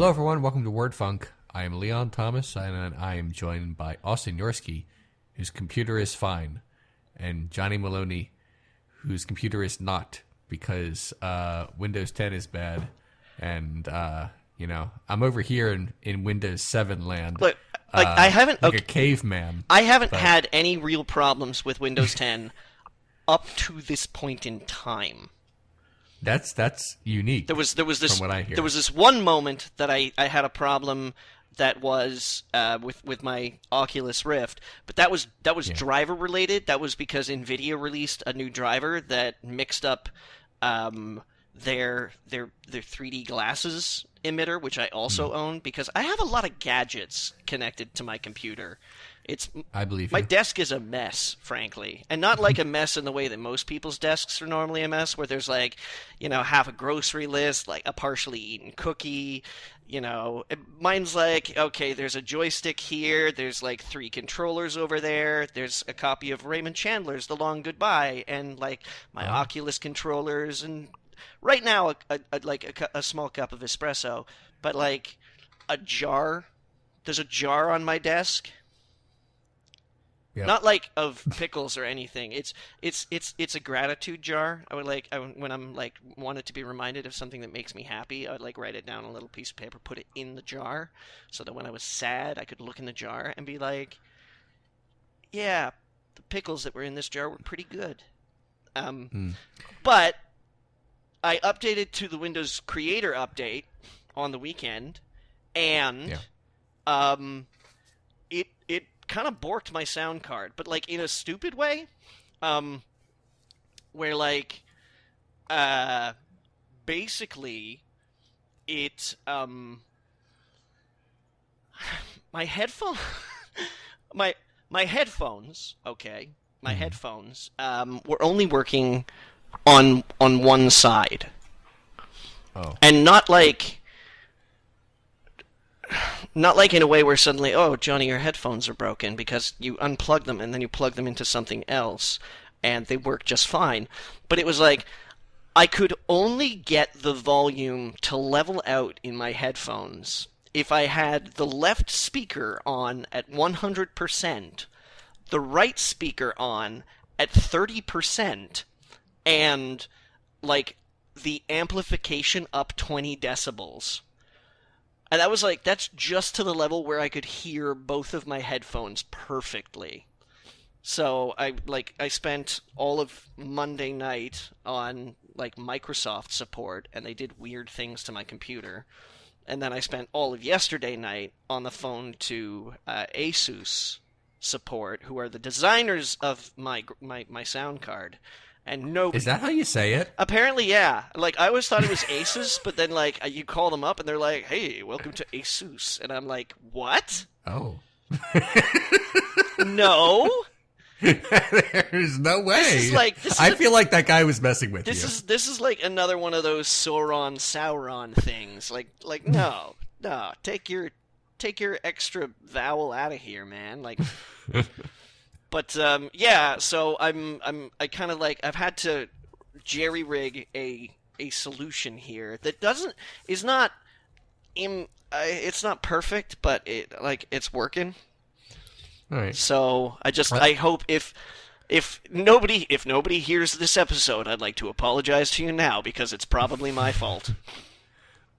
Hello, everyone. Welcome to Word Funk. I am Leon Thomas, and I am joined by Austin Yorsky, whose computer is fine, and Johnny Maloney, whose computer is not, because Windows 10 is bad, and I'm over here in Windows 7 land. Look, I haven't like a caveman. I haven't had any real problems with Windows 10 up to this point in time. That's unique. There was this from what I hear. There was this one moment that I had a problem that was with my Oculus Rift, but that was driver related. That was because Nvidia released a new driver that mixed up their 3D glasses emitter, which I also own, because I have a lot of gadgets connected to my computer. I believe my you. desk is a mess, frankly, and not like a mess in the way that most people's desks are normally a mess, where there's like, half a grocery list, like a partially eaten cookie. Mine's like, okay, there's a joystick here, there's like 3 controllers over there, there's a copy of Raymond Chandler's The Long Goodbye, and like my Oculus controllers, and right now a small cup of espresso, but like a jar. There's a jar on my desk. Yep. Not like of pickles or anything. It's a gratitude jar. When I'm like wanted to be reminded of something that makes me happy, I would like write it down on a little piece of paper, put it in the jar, so that when I was sad, I could look in the jar and be like, yeah, the pickles that were in this jar were pretty good. But I updated to the Windows Creator update on the weekend, and it kind of borked my sound card, but like in a stupid way, where like basically it my headphone my headphones headphones were only working on one side. And not like in a way where suddenly, oh, Johnny, your headphones are broken, because you unplug them and then you plug them into something else and they work just fine. But it was like I could only get the volume to level out in my headphones if I had the left speaker on at 100%, the right speaker on at 30%, and like the amplification up 20 decibels. And I was like, that's just to the level where I could hear both of my headphones perfectly. So I spent all of Monday night on like Microsoft support, and they did weird things to my computer. And then I spent all of yesterday night on the phone to Asus support, who are the designers of my sound card. And no, is that how you say it? Apparently, yeah. Like, I always thought it was Asus, but then, like, you call them up and they're like, hey, welcome to Asus. And I'm like, what? Oh. No. There's no way. I feel like that guy was messing with you. This is like another one of those Sauron things. Like no. Take your extra vowel out of here, man. Like. But yeah, so I kind of like, I've had to jerry-rig a solution here that it's not perfect, but it's working. All right. So I hope if nobody hears this episode, I'd like to apologize to you now, because it's probably my fault.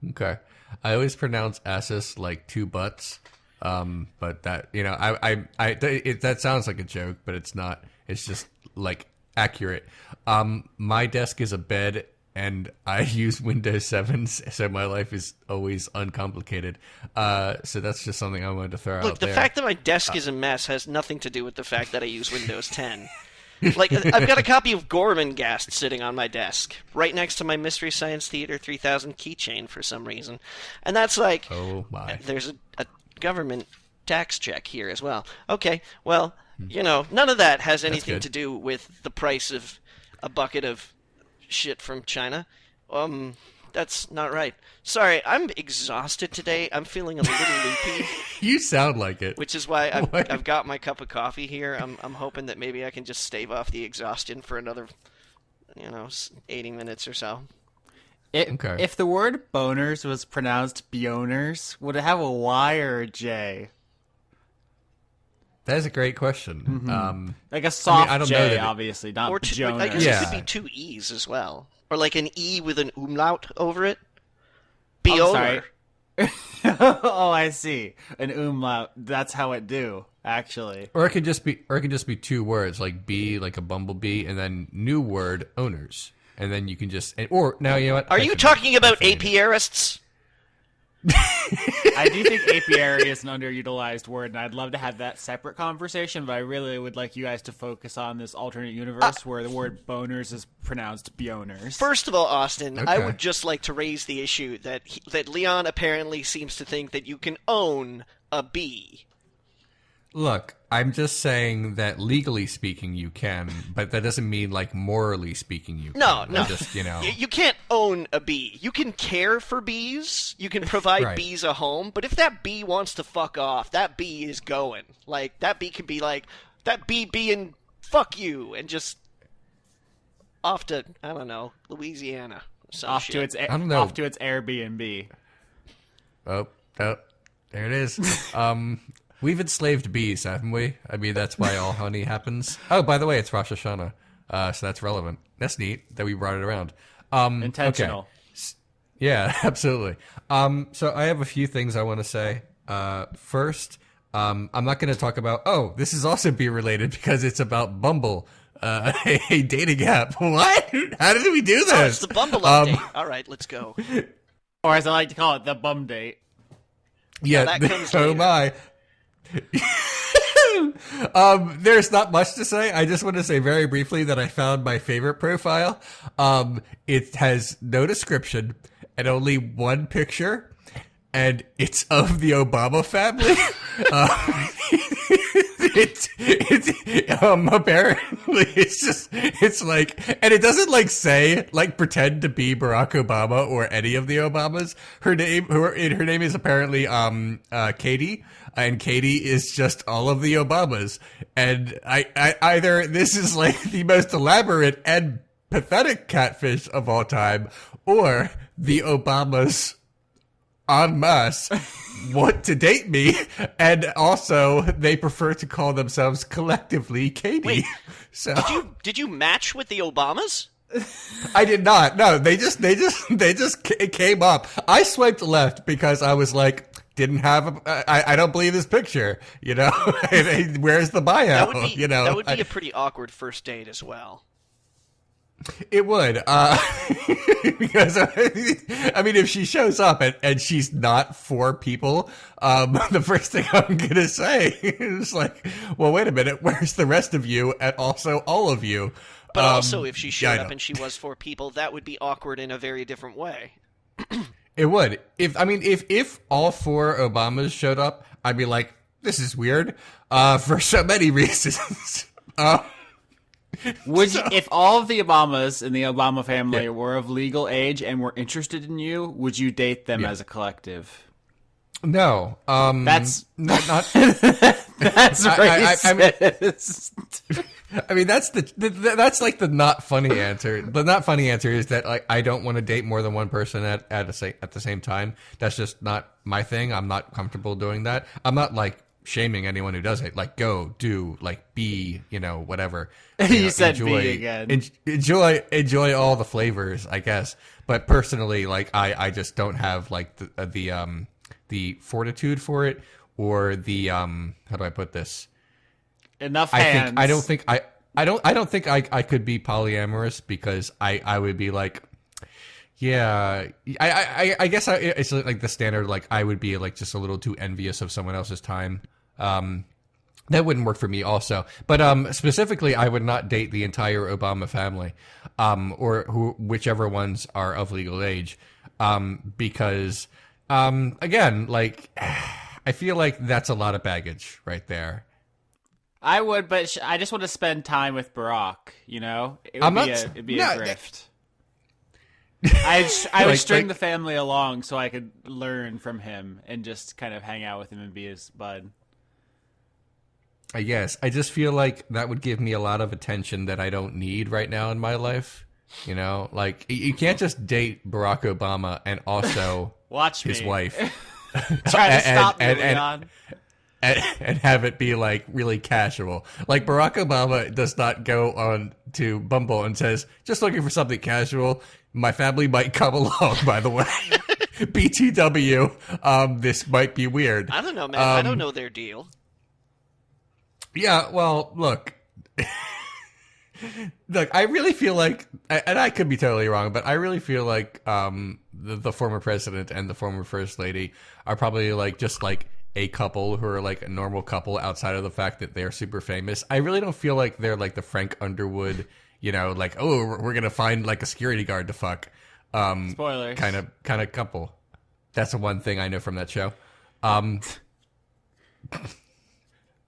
Okay. I always pronounce asses like 2 butts. But that, that sounds like a joke, but it's not. It's just like accurate. My desk is a bed, and I use Windows 7, so my life is always uncomplicated. So that's just something I wanted to throw out there. Look, the fact that my desk is a mess has nothing to do with the fact that I use Windows 10. Like, I've got a copy of Gorman-Gast sitting on my desk, right next to my Mystery Science Theater 3000 keychain for some reason. And that's like, oh my. There's a government tax check here as well. Okay, well, none of that has anything to do with the price of a bucket of shit from China. That's not right. Sorry, I'm exhausted today. I'm feeling a little loopy. You sound like it. Which is why I've got my cup of coffee here. I'm hoping that maybe I can just stave off the exhaustion for another, 80 minutes or so. Okay. If the word boners was pronounced bioners, would it have a Y or a J? That is a great question. Like a soft I don't J, know that obviously, not Or I guess Jonas. it could be two E's as well. Or like an E with an umlaut over it. Oh, sorry. Bioner. Oh, I see. An umlaut. That's how it do, actually. Or it could just be two words, like bee, like a bumblebee, and then new word, owners. And then you can just, or now you know what? Are you talking about apiarists? I do think apiary is an underutilized word, and I'd love to have that separate conversation, but I really would like you guys to focus on this alternate universe where the word boners is pronounced bioners. First of all, Austin, I Okay. would just like to raise the issue that that Leon apparently seems to think that you can own a bee. Look, I'm just saying that legally speaking you can, but that doesn't mean like morally speaking you can. No. Just, you know. You can't own a bee. You can care for bees. You can provide Right. bees a home. But if that bee wants to fuck off, that bee is going. Like, that bee could be like, that bee being fuck you, and just off to, I don't know, Louisiana. Or some Off shit. to its I don't know. off to its Airbnb. Oh, there it is. We've enslaved bees, haven't we? I mean, that's why all honey happens. Oh, by the way, it's Rosh Hashanah, so that's relevant. That's neat that we brought it around. Intentional. Okay. Yeah, absolutely. So I have a few things I want to say. First, I'm not going to talk about. Oh, this is also bee related because it's about Bumble, a dating app. What? How did we do this? Oh, it's the Bumble update. All right, let's go. Or as I like to call it, the bum date. Yeah, that comes oh later. my. There's not much to say. I just want to say very briefly that I found my favorite profile. It has no description and only one picture, and it's of the Obama family. Apparently it's like, and it doesn't like say, like pretend to be Barack Obama or any of the Obamas. Her name is apparently, Katie, and Katie is just all of the Obamas. And I either this is like the most elaborate and pathetic catfish of all time, or the Obamas en masse want to date me, and also they prefer to call themselves collectively Katie. Wait, so Did you match with the Obamas? I did not. No, they just came up. I swiped left because I was like, didn't have. I don't believe this picture. You know, where's the bio? That would be, you know, that would be a pretty awkward first date as well. It would, because I mean, if she shows up and she's not for people, the first thing I'm gonna say is like, well, wait a minute, where's the rest of you, and also all of you? But also, if she showed yeah, up and she was for people, that would be awkward in a very different way. It would. If all four Obamas showed up, I'd be like, this is weird, for so many reasons. Would you, if all of the Obamas in the Obama family were of legal age and were interested in you, would you date them as a collective? No. That's not. that's racist. I mean, that's like the not funny answer. The not funny answer is that like I don't want to date more than one person at the same time. That's just not my thing. I'm not comfortable doing that. I'm not like shaming anyone who does it. Like, go do like be, you know, whatever. You said be again. Enjoy all the flavors, I guess. But personally, like I just don't have like the fortitude for it, or the how do I put this? Enough hands. I don't think I could be polyamorous, because I would be like, yeah, I guess it's like the standard, like I would be like just a little too envious of someone else's time. That wouldn't work for me also. But specifically, I would not date the entire Obama family, or whichever ones are of legal age, because again, like I feel like that's a lot of baggage right there. I would, but I just want to spend time with Barack, you know? It'd be a grift. I would string the family along so I could learn from him and just kind of hang out with him and be his bud. I guess. I just feel like that would give me a lot of attention that I don't need right now in my life. You know, like you can't just date Barack Obama and also Watch his me. wife. Try to stop me, Leon. And have it be like really casual. Like Barack Obama does not go on to Bumble and says, just looking for something casual. My family might come along, by the way. BTW, this might be weird. I don't know, man. I don't know their deal. Yeah, well, look. Look, I really feel like, and I could be totally wrong, but I really feel like the former president and the former first lady are probably like just like a couple who are like a normal couple outside of the fact that they're super famous. I really don't feel like they're like the Frank Underwood, you know, like, oh, we're gonna find like a security guard to fuck. Spoilers. Kind of couple. That's the one thing I know from that show.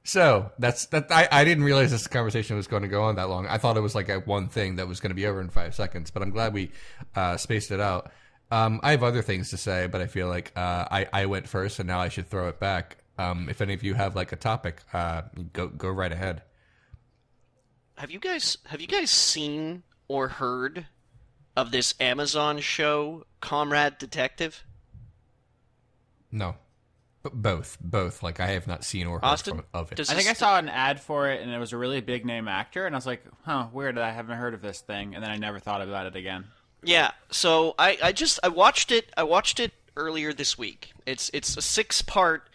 So that's that. I didn't realize this conversation was going to go on that long. I thought it was like a one thing that was going to be over in 5 seconds, but I'm glad we spaced it out. I have other things to say, but I feel like I went first, and now I should throw it back. If any of you have like a topic, go right ahead. Have you guys seen or heard of this Amazon show, Comrade Detective? No. Both. Like, I have not seen or heard of it. I think I saw an ad for it, and it was a really big name actor, and I was like, huh, weird, I haven't heard of this thing, and then I never thought about it again. Yeah, so I watched it. I watched it earlier this week. It's a 6-part,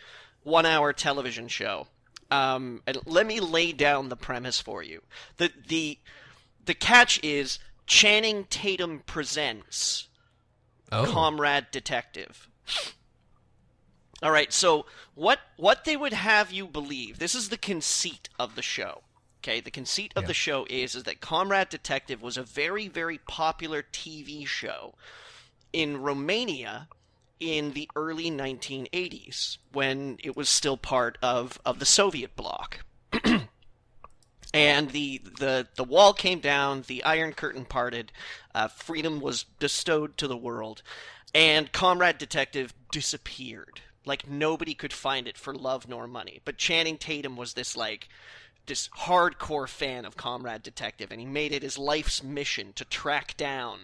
1-hour television show. And let me lay down the premise for you. The catch is Channing Tatum presents Comrade Detective. All right, so what they would have you believe, this is the conceit of the show. Okay, the conceit of the show is that Comrade Detective was a very, very popular TV show in Romania in the early 1980s, when it was still part of the Soviet bloc. And the wall came down, the Iron Curtain parted, freedom was bestowed to the world, and Comrade Detective disappeared. Like, nobody could find it for love nor money. But Channing Tatum was this hardcore fan of Comrade Detective, and he made it his life's mission to track down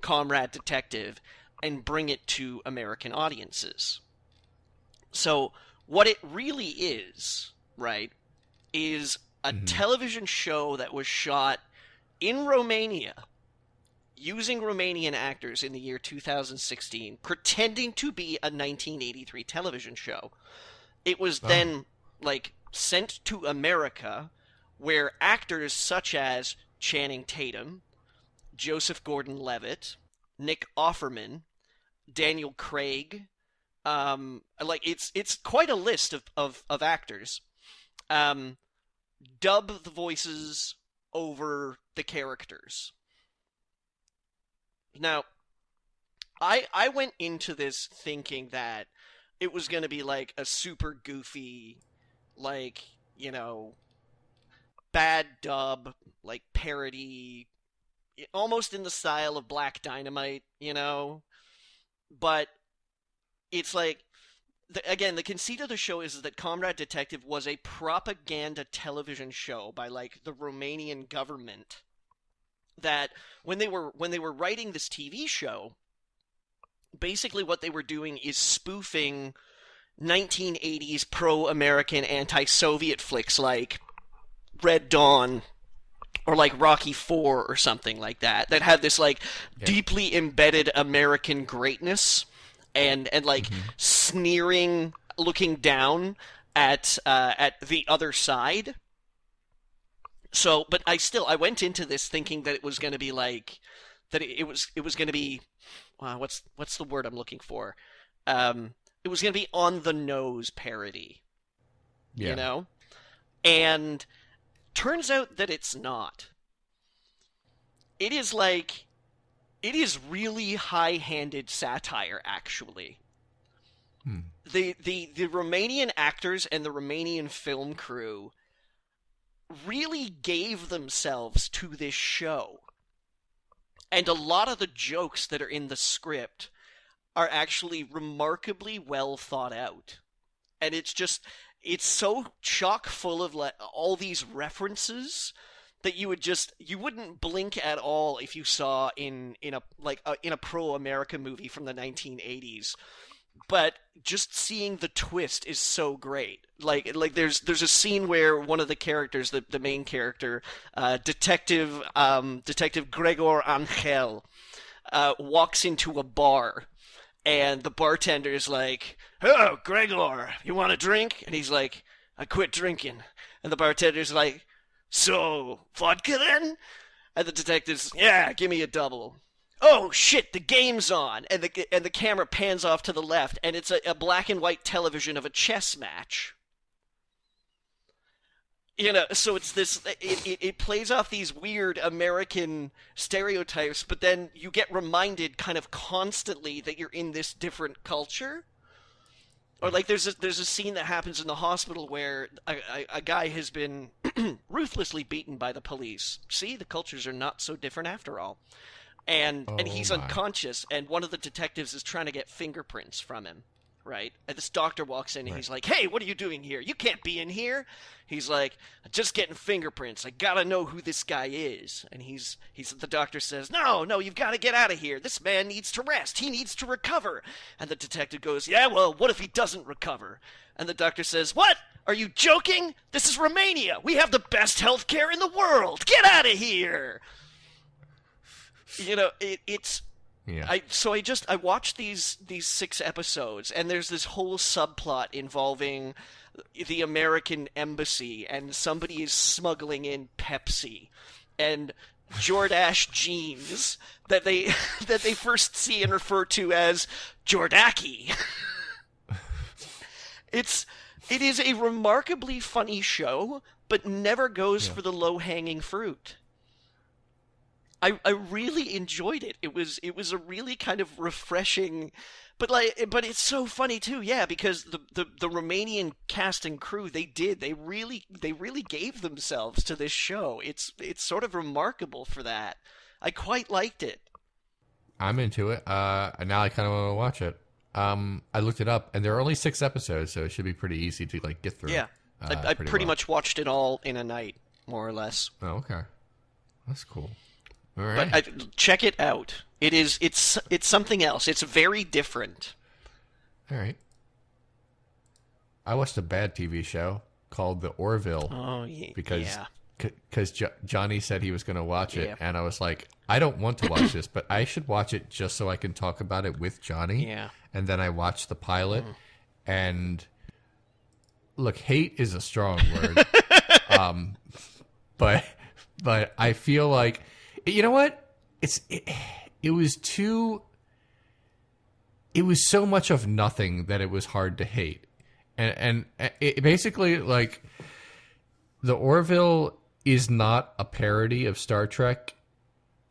Comrade Detective and bring it to American audiences. So, what it really is, right, is a television show that was shot in Romania, using Romanian actors in the year 2016, pretending to be a 1983 television show. It was then, sent to America, where actors such as Channing Tatum, Joseph Gordon-Levitt, Nick Offerman, Daniel Craig, it's quite a list of actors, dub the voices over the characters. Now, I went into this thinking that it was going to be like a super goofy, bad dub, parody, almost in the style of Black Dynamite, But it's again, the conceit of the show is that Comrade Detective was a propaganda television show by, the Romanian government, that when they were writing this TV show, basically what they were doing is spoofing 1980s pro-American anti-Soviet flicks like Red Dawn or Rocky IV or something like that had this deeply embedded American greatness and sneering, looking down at the other side. So, but I went into this thinking that it was going to be it was going to be, what's the word I'm looking for? It was going to be on the nose parody, and turns out that it's not. It is really high-handed satire, actually. The Romanian actors and the Romanian film crew really gave themselves to this show. And a lot of the jokes that are in the script are actually remarkably well thought out. And it's so chock full of all these references that you wouldn't blink at all if you saw in a pro-America movie from the 1980s. But just seeing the twist is so great. Like there's a scene where one of the characters, the main character, Detective Gregor Angel, walks into a bar, and the bartender's like, "Oh, Gregor, you want a drink?" And he's like, "I quit drinking." And the bartender's like, "So, vodka then?" And the detective's, "Yeah, give me a double." "Oh shit, the game's on!" And the camera pans off to the left, and it's a black and white television of a chess match. So it's this. It plays off these weird American stereotypes, but then you get reminded kind of constantly that you're in this different culture. Or like there's a scene that happens in the hospital where a guy has been ruthlessly beaten by the police. See, the cultures are not so different after all. And he's unconscious, and one of the detectives is trying to get fingerprints from him, right? And this doctor walks in, and he's like, "Hey, what are you doing here? You can't be in here." He's like, "Just getting fingerprints. I gotta know who this guy is." And the doctor says, No, you've got to get out of here. This man needs to rest. He needs to recover." And the detective goes, "Yeah, well, what if he doesn't recover?" And the doctor says, "What? Are you joking? This is Romania. We have the best healthcare in the world. Get out of here." It's Yeah. I watched these 6 episodes, and there's this whole subplot involving the American embassy, and somebody is smuggling in Pepsi and Jordache jeans that they first see and refer to as Jordaki. It is a remarkably funny show, but never goes for the low-hanging fruit. I really enjoyed it. It was a really kind of refreshing, but it's so funny too, yeah, because the Romanian cast and crew, they really gave themselves to this show. It's sort of remarkable for that. I quite liked it. I'm into it. And now I kind of want to watch it. I looked it up, and there are only 6 episodes, so it should be pretty easy to get through. Yeah, I pretty much watched it all in a night, more or less. Oh, okay, that's cool. All right. But check it out. It's something else. It's very different. All right. I watched a bad TV show called The Orville. Oh, yeah. Because Johnny said he was going to watch it, and I was like, I don't want to watch this, but I should watch it just so I can talk about it with Johnny. Yeah. And then I watched the pilot, and look, hate is a strong word. But I feel like, you know what? It was so much of nothing that it was hard to hate. And it basically, like, The Orville is not a parody of Star Trek.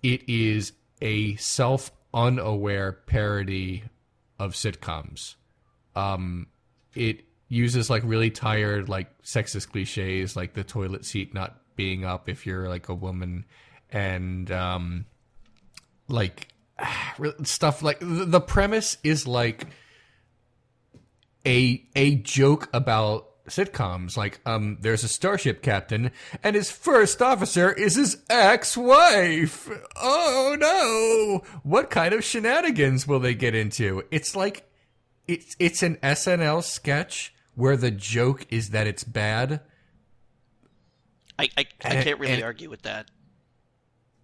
It is a self-unaware parody of sitcoms. It uses, like, really tired, like, sexist cliches, like the toilet seat not being up if you're, like, a woman, and like stuff like the premise is like a joke about sitcoms. Like, there's a starship captain, and his first officer is his ex-wife. Oh no! What kind of shenanigans will they get into? It's like it's an SNL sketch where the joke is that it's bad. I can't really argue with that.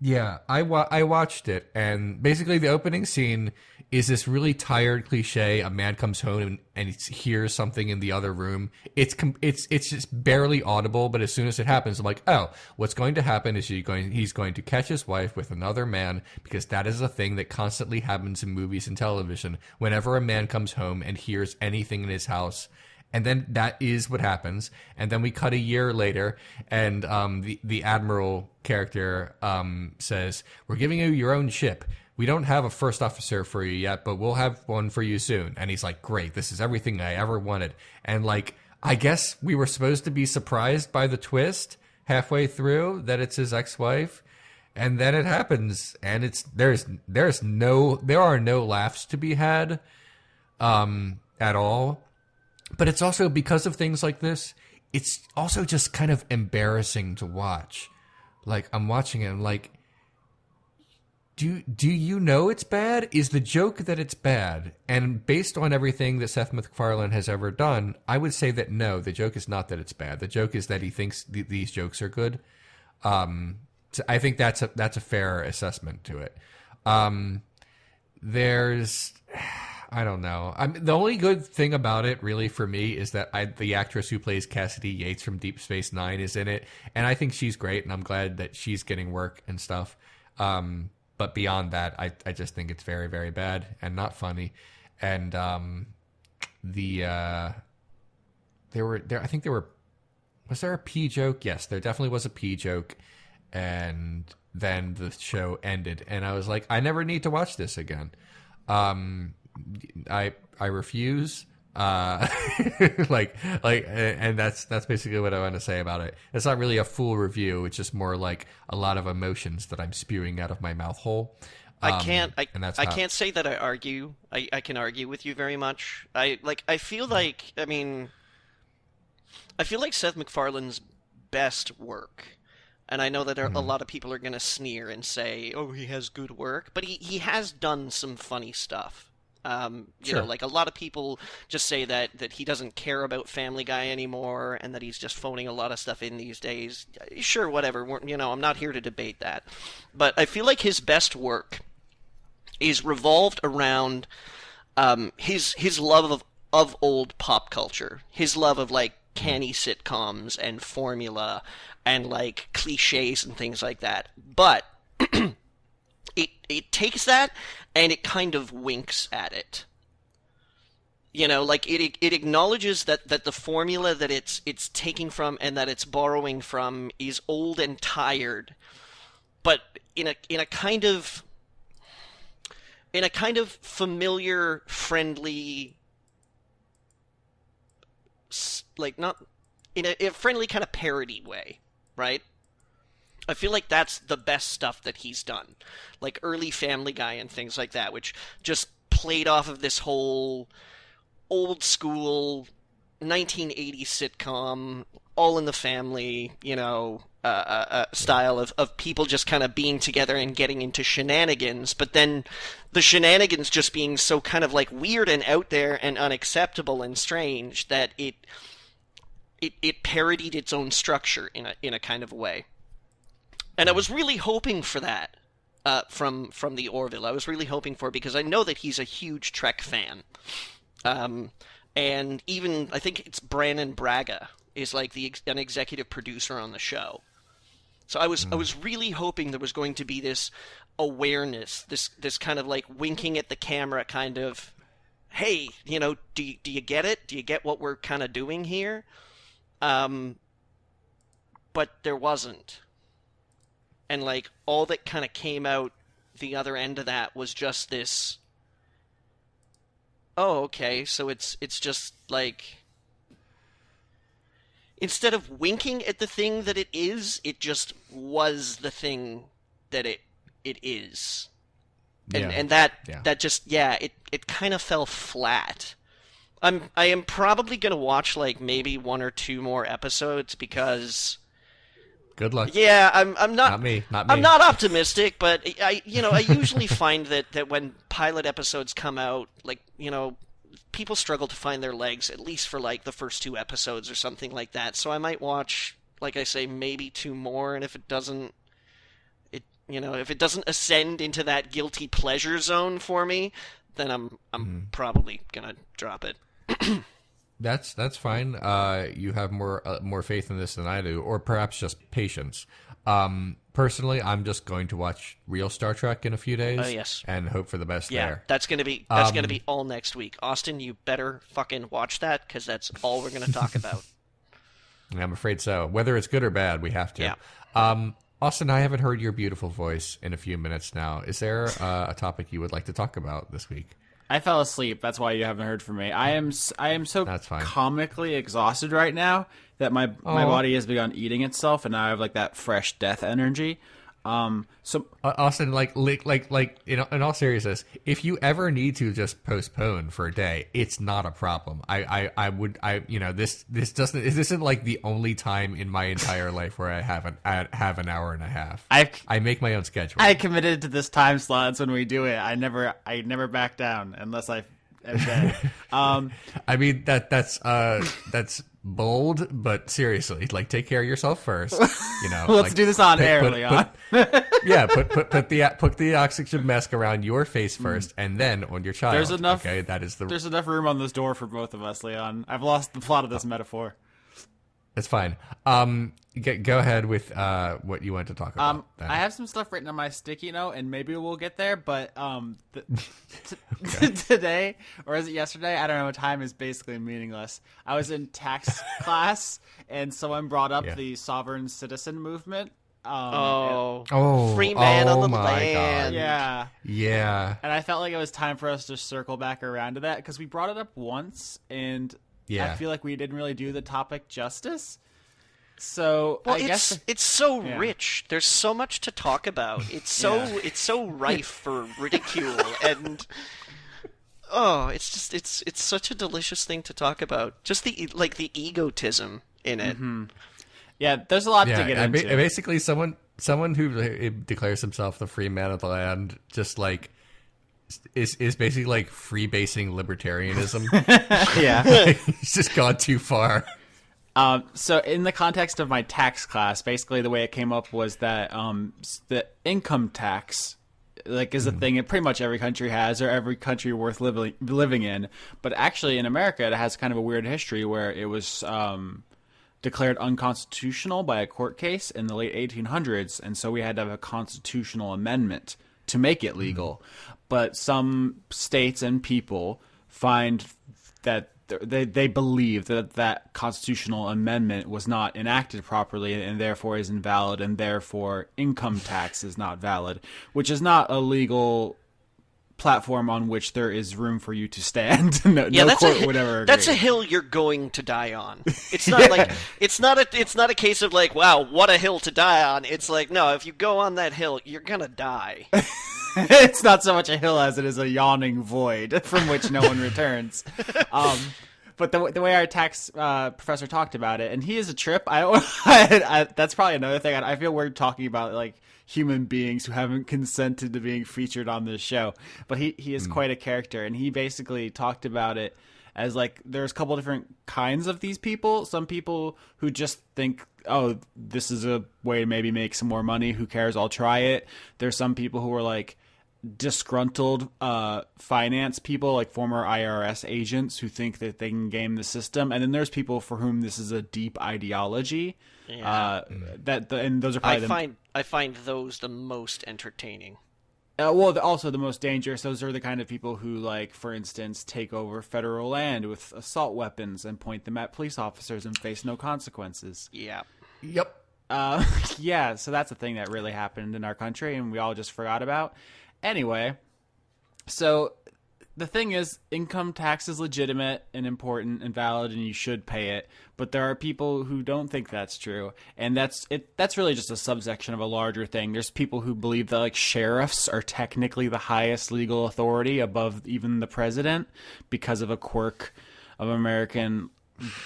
Yeah, I watched it, and basically the opening scene is this really tired cliche. A man comes home and he hears something in the other room. It's just barely audible, but as soon as it happens, I'm like, oh, what's going to happen is he's going to catch his wife with another man, because that is a thing that constantly happens in movies and television. Whenever a man comes home and hears anything in his house. And then that is what happens. And then we cut a year later, and the Admiral character says, "We're giving you your own ship. We don't have a first officer for you yet, but we'll have one for you soon." And he's like, "Great, this is everything I ever wanted." And, like, I guess we were supposed to be surprised by the twist halfway through that it's his ex-wife. And then it happens, and there are no laughs to be had at all. But it's also, because of things like this, it's also just kind of embarrassing to watch. like I'm watching it, and like, do you know it's bad? Is the joke that it's bad? And based on everything that Seth MacFarlane has ever done, I would say that no, the joke is not that it's bad. The joke is that he thinks these jokes are good. So I think that's a fair assessment to it. There's, I don't know. The only good thing about it, really, for me, is that the actress who plays Cassidy Yates from Deep Space Nine is in it, and I think she's great, and I'm glad that she's getting work and stuff. But beyond that, I just think it's very, very bad and not funny. And there was there a pee joke? Yes, there definitely was a pee joke. And then the show ended, and I was like, I never need to watch this again. I refuse. And that's basically what I want to say about it. It's not really a full review. It's just more like a lot of emotions that I'm spewing out of my mouth hole. I can't say that I argue. I can argue with you very much. I feel like Seth MacFarlane's best work, and I know that a lot of people are going to sneer and say, "Oh, he has good work," but he has done some funny stuff. You know, like a lot of people just say that he doesn't care about Family Guy anymore, and that he's just phoning a lot of stuff in these days. Sure, whatever. I'm not here to debate that, but I feel like his best work is revolved around his love of old pop culture, his love of like canny sitcoms and formula and like cliches and things like that. But it takes that and it kind of winks at it. You know, like it acknowledges that the formula that it's taking from and that it's borrowing from is old and tired, but in a kind of familiar, friendly, like not in a friendly kind of parody way, right? I feel like that's the best stuff that he's done, like early Family Guy and things like that, which just played off of this whole old school 1980s sitcom, All in the Family, style of people just kind of being together and getting into shenanigans, but then the shenanigans just being so kind of like weird and out there and unacceptable and strange that it parodied its own structure in a kind of way. And I was really hoping for that from the Orville. I was really hoping for it because I know that he's a huge Trek fan. And even, I think it's Brannon Braga is like an executive producer on the show. So I was really hoping there was going to be this awareness, this kind of like winking at the camera kind of, hey, do you get it? Do you get what we're kind of doing here? But there wasn't. And like all that kind of came out the other end of that was just this, oh, okay, so it's just like, instead of winking at the thing that it is, it just was the thing that it is. And that just, it kind of fell flat. I am probably going to watch like maybe one or two more episodes because... Good luck. Yeah, I'm not. Not me. I'm not optimistic, but I usually find that when pilot episodes come out, like, people struggle to find their legs, at least for like the first two episodes or something like that. So I might watch, like I say, maybe two more, and if it doesn't ascend into that guilty pleasure zone for me, then I'm probably gonna drop it. That's fine. You have more faith in this than I do, or perhaps just patience. Personally, I'm just going to watch real Star Trek in a few days. Oh, yes. And hope for the best there. That's gonna be all next week. Austin, you better fucking watch that because that's all we're gonna talk about. I'm afraid so. Whether it's good or bad, we have to. Yeah. Austin, I haven't heard your beautiful voice in a few minutes now. Is there a topic you would like to talk about this week? I fell asleep. That's why you haven't heard from me. I am so comically exhausted right now that my body has begun eating itself, and now I have like that fresh death energy. So Austin, like, in all seriousness, if you ever need to just postpone for a day, it's not a problem. This isn't like the only time in my entire life where I have an hour and a half. I make my own schedule. I committed to this time slots when we do it. I never back down unless I am dead. I mean that's bold, but seriously, like, take care of yourself first. Let's like, do this on air, Leon. Put the oxygen mask around your face first, and then on your child. There's enough. Okay, There's enough room on this door for both of us, Leon. I've lost the plot of this metaphor. It's fine. Go ahead with what you want to talk about. I have some stuff written on my sticky note, and maybe we'll get there. But today, or is it yesterday? I don't know. Time is basically meaningless. I was in tax class, and someone brought up the sovereign citizen movement. Free man on the land. God. Yeah. And I felt like it was time for us to circle back around to that because we brought it up once, and I feel like we didn't really do the topic justice. So I guess it's so rich. There's so much to talk about. It's so rife for ridicule, and it's such a delicious thing to talk about. Just the egotism in it. Mm-hmm. Yeah, there's a lot to get into. Basically, someone who declares himself the free man of the land, just like is basically like freebasing libertarianism. He's just gone too far. So in the context of my tax class, basically the way it came up was that the income tax is a thing that pretty much every country has, or every country worth living in. But actually in America, it has kind of a weird history where it was declared unconstitutional by a court case in the late 1800s, and so we had to have a constitutional amendment to make it legal. But some states and people find that they believe that constitutional amendment was not enacted properly and therefore is invalid, and therefore income tax is not valid, which is not a legal platform on which there is room for you to stand. no court would ever agree. That's a hill you're going to die on. It's not like it's not a case of like, wow, what a hill to die on. It's like, no, if you go on that hill, you're gonna die. It's not so much a hill as it is a yawning void from which no one returns. But the way our tax professor talked about it, and he is a trip. That's probably another thing. I feel weird talking about like human beings who haven't consented to being featured on this show. But he is quite a character, and he basically talked about it as like there's a couple different kinds of these people. Some people who just think, oh, this is a way to maybe make some more money. Who cares? I'll try it. There's some people who are like disgruntled finance people, like former IRS agents who think that they can game the system, and then there's people for whom this is a deep ideology. And those are probably I find those the most entertaining. Also the most dangerous. Those are the kind of people who, like, for instance, take over federal land with assault weapons and point them at police officers and face no consequences. Yeah. Yep. So that's a thing that really happened in our country and we all just forgot about. Anyway, so the thing is, income tax is legitimate and important and valid, and you should pay it. But there are people who don't think that's true, and that's really just a subsection of a larger thing. There's people who believe that like sheriffs are technically the highest legal authority above even the president because of a quirk of American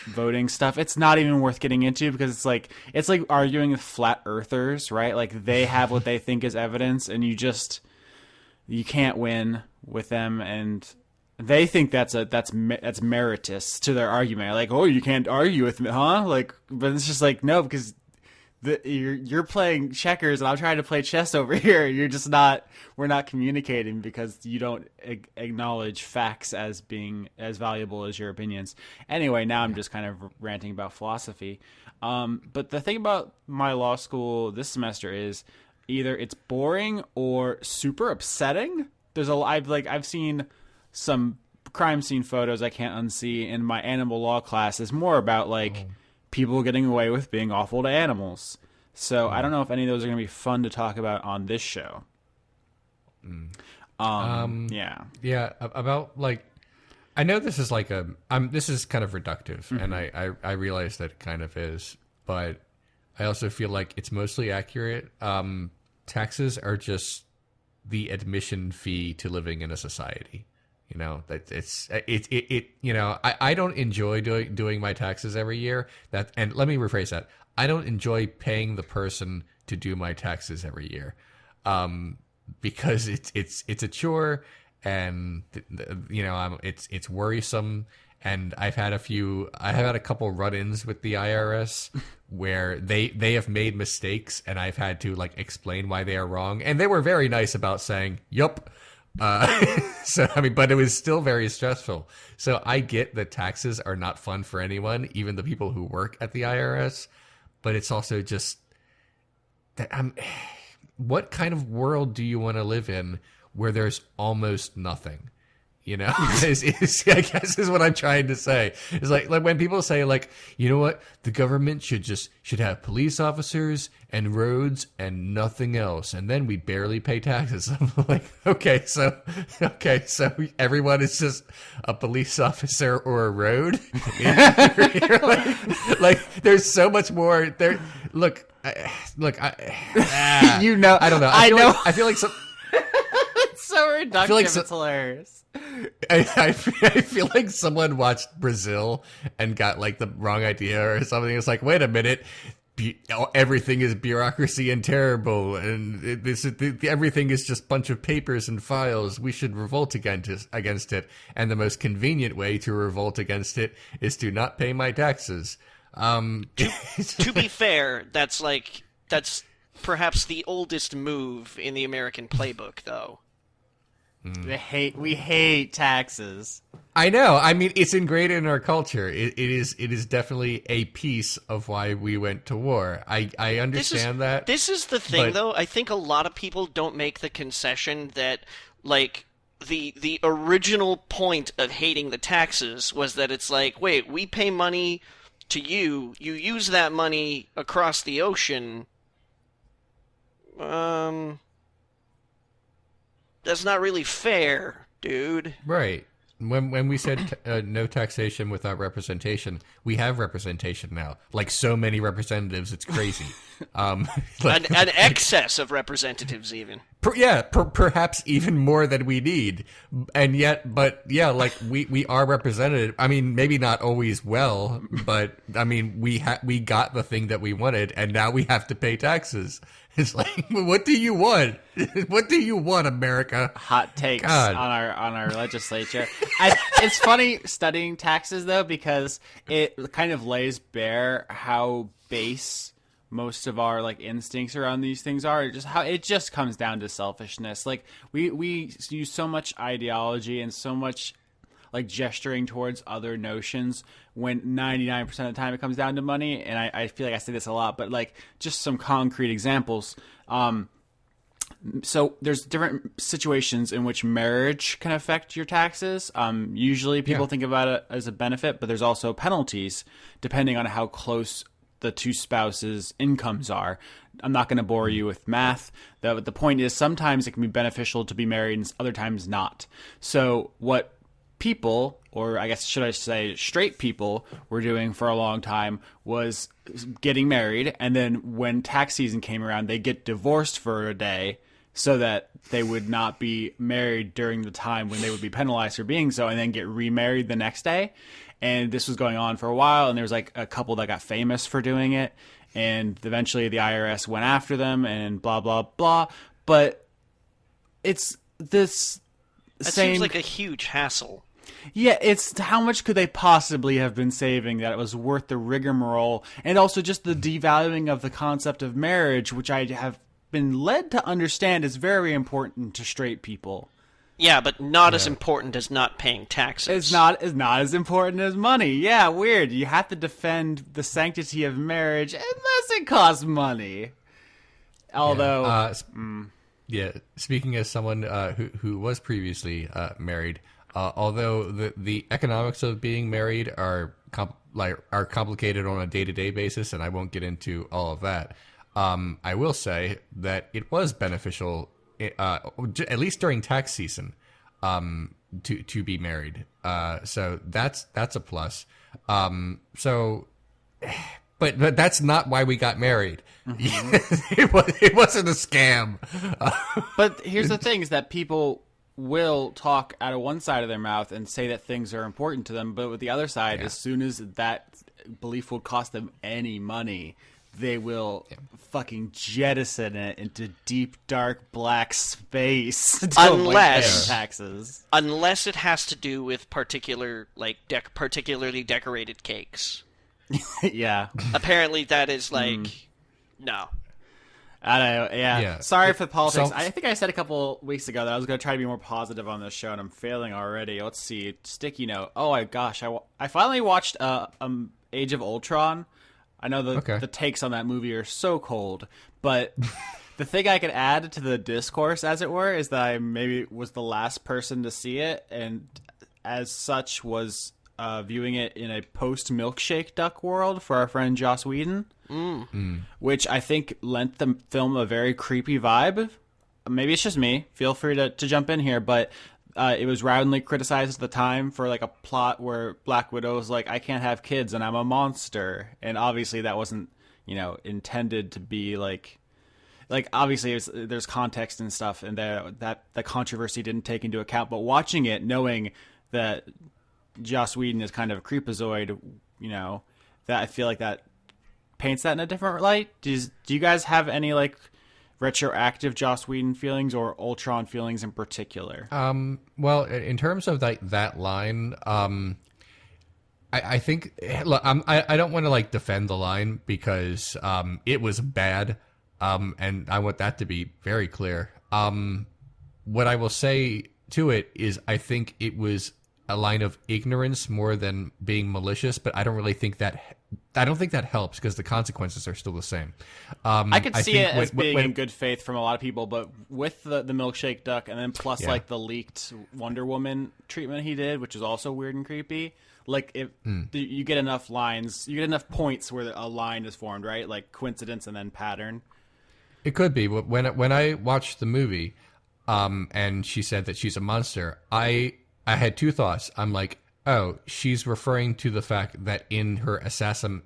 voting stuff. It's not even worth getting into because it's like arguing with flat earthers, right? Like they have what they think is evidence, and you can't win with them, and they think that's meritorious to their argument. Like, oh, you can't argue with me, huh? Like, but it's just like, no, because you're playing checkers and I'm trying to play chess over here. We're not communicating because you don't acknowledge facts as being as valuable as your opinions. Anyway, now I'm just kind of ranting about philosophy. But the thing about my law school this semester is either it's boring or super upsetting. I've seen some crime scene photos I can't unsee in my animal law class. Is more about like people getting away with being awful to animals. So I don't know if any of those are going to be fun to talk about on this show. Yeah. About like, I know this is like this is kind of reductive, and I realize that it kind of is, but I also feel like it's mostly accurate. taxes are just the admission fee to living in a society. You know, that it you know, I don't enjoy doing my taxes every year. And let me rephrase that. I don't enjoy paying the person to do my taxes every year. Because it's a chore, and you know, it's worrisome. And I've had a couple run-ins with the IRS where they have made mistakes, and I've had to like explain why they are wrong, and they were very nice about saying, "Yup." So I mean, but it was still very stressful. So I get that taxes are not fun for anyone, even the people who work at the IRS. But it's also just that what kind of world do you want to live in where there's almost nothing? You know, I guess is what I'm trying to say. It's like when people say, like, you know what, the government should have police officers and roads and nothing else, and then we barely pay taxes. I'm like, okay, so everyone is just a police officer or a road. You're like, there's so much more there. Look, You know, I don't know. I feel like some. It's so reductive. It's hilarious. I feel like someone watched Brazil and got like the wrong idea or something. It's like, wait a minute, everything is bureaucracy and terrible, and everything is just a bunch of papers and files. We should revolt against it, and the most convenient way to revolt against it is to not pay my taxes. To be fair, that's perhaps the oldest move in the American playbook, though. We hate taxes. I know. I mean, it's ingrained in our culture. It is definitely a piece of why we went to war. I understand that. This is the thing, though. I think a lot of people don't make the concession that, like, the original point of hating the taxes was that it's like, wait, we pay money to you use that money across the ocean. That's not really fair, dude. Right. When we said no taxation without representation, we have representation now. Like so many representatives, it's crazy. An excess of representatives, even. Perhaps even more than we need. And yet, but yeah, like we are represented. I mean, maybe not always well, but I mean, we got the thing that we wanted, and now we have to pay taxes. It's like, what do you want? What do you want, America? Hot takes God. on our legislature. It's funny studying taxes though, because it kind of lays bare how base most of our like instincts around these things are. Just how it just comes down to selfishness. Like we use so much ideology and so much like gesturing towards other notions when 99% of the time it comes down to money. And I feel like I say this a lot, but like just some concrete examples. So there's different situations in which marriage can affect your taxes. Usually people think about it as a benefit, but there's also penalties depending on how close the two spouses' incomes are. I'm not going to bore you with math. The point is sometimes it can be beneficial to be married and other times not. So what people, or I guess should I say straight people, were doing for a long time was getting married, and then when tax season came around, they get divorced for a day so that they would not be married during the time when they would be penalized for being so, and then get remarried the next day. And this was going on for a while, and there was like a couple that got famous for doing it, and eventually the IRS went after them and blah, blah, blah. But it's this That seems like a huge hassle. Yeah, it's how much could they possibly have been saving that it was worth the rigmarole, and also just the devaluing of the concept of marriage, which I have been led to understand is very important to straight people. Yeah, but not as important as not paying taxes. It's not as important as money. Yeah, weird. You have to defend the sanctity of marriage unless it costs money. Although, speaking as someone who was previously married, although the economics of being married are complicated on a day-to-day basis, and I won't get into all of that, I will say that it was beneficial, at least during tax season, to be married. So that's a plus. So but that's not why we got married. It wasn't a scam. But here's the thing: is that people will talk out of one side of their mouth and say that things are important to them, but with the other side, as soon as that belief will cost them any money, they will fucking jettison it into deep, dark, black space to avoid paying taxes. Unless it has to do with particularly decorated cakes. Yeah. Apparently that is like, no. I don't know. Yeah. Sorry for the politics. So, I think I said a couple weeks ago that I was going to try to be more positive on this show, and I'm failing already. Let's see. Sticky note. Oh my gosh. I finally watched Age of Ultron. I know the takes on that movie are so cold, but the thing I could add to the discourse, as it were, is that I maybe was the last person to see it, and as such was viewing it in a post-milkshake duck world for our friend Joss Whedon, which I think lent the film a very creepy vibe. Maybe it's just me. Feel free to jump in here, but it was roundly criticized at the time for like a plot where Black Widow was like, I can't have kids and I'm a monster. And obviously that wasn't, intended to be like obviously there's context and stuff, and that the controversy didn't take into account. But watching it, knowing that Joss Whedon is kind of a creepazoid, that I feel like that paints that in a different light. Do you guys have any like retroactive Joss Whedon feelings or Ultron feelings in particular? Well, in terms of that line, I think, look, I don't want to like defend the line because it was bad, and I want that to be very clear. What I will say to it is I think it was a line of ignorance more than being malicious, but I don't think that helps because the consequences are still the same. I could see it as being in good faith from a lot of people, but with the milkshake duck and then plus like the leaked Wonder Woman treatment he did, which is also weird and creepy. Like you get enough lines, you get enough points where a line is formed, right? Like coincidence and then pattern. It could be, but when I watched the movie, and she said that she's a monster, I had two thoughts. I'm like, oh, she's referring to the fact that in her assassin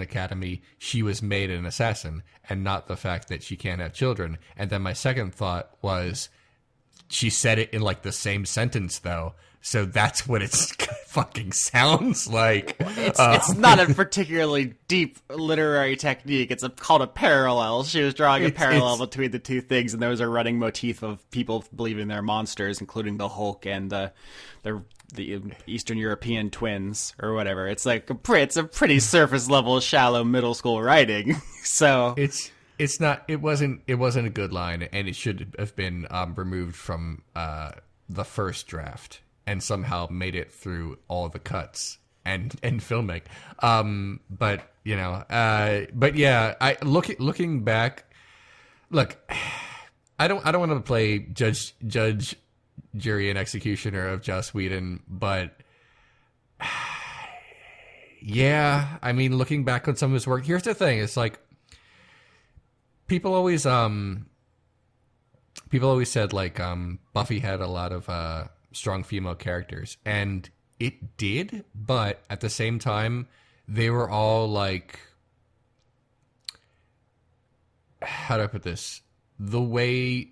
academy, she was made an assassin, and not the fact that she can't have children. And then my second thought was, she said it in like the same sentence though. So that's what it fucking sounds like. It's not a particularly deep literary technique. It's called a parallel. She was drawing a parallel between the two things, and there was a running motif of people believing they're monsters, including the Hulk and the Eastern European twins or whatever. It's like it's a pretty surface level, shallow middle school writing. So it wasn't a good line, and it should have been removed from the first draft. And somehow made it through all the cuts and filming, but yeah. Looking back, look, I don't want to play judge, jury, and executioner of Joss Whedon, but yeah, I mean, looking back on some of his work, here's the thing: it's like people always said like Buffy had a lot of strong female characters, and it did, but at the same time they were all like, how do I put this, the way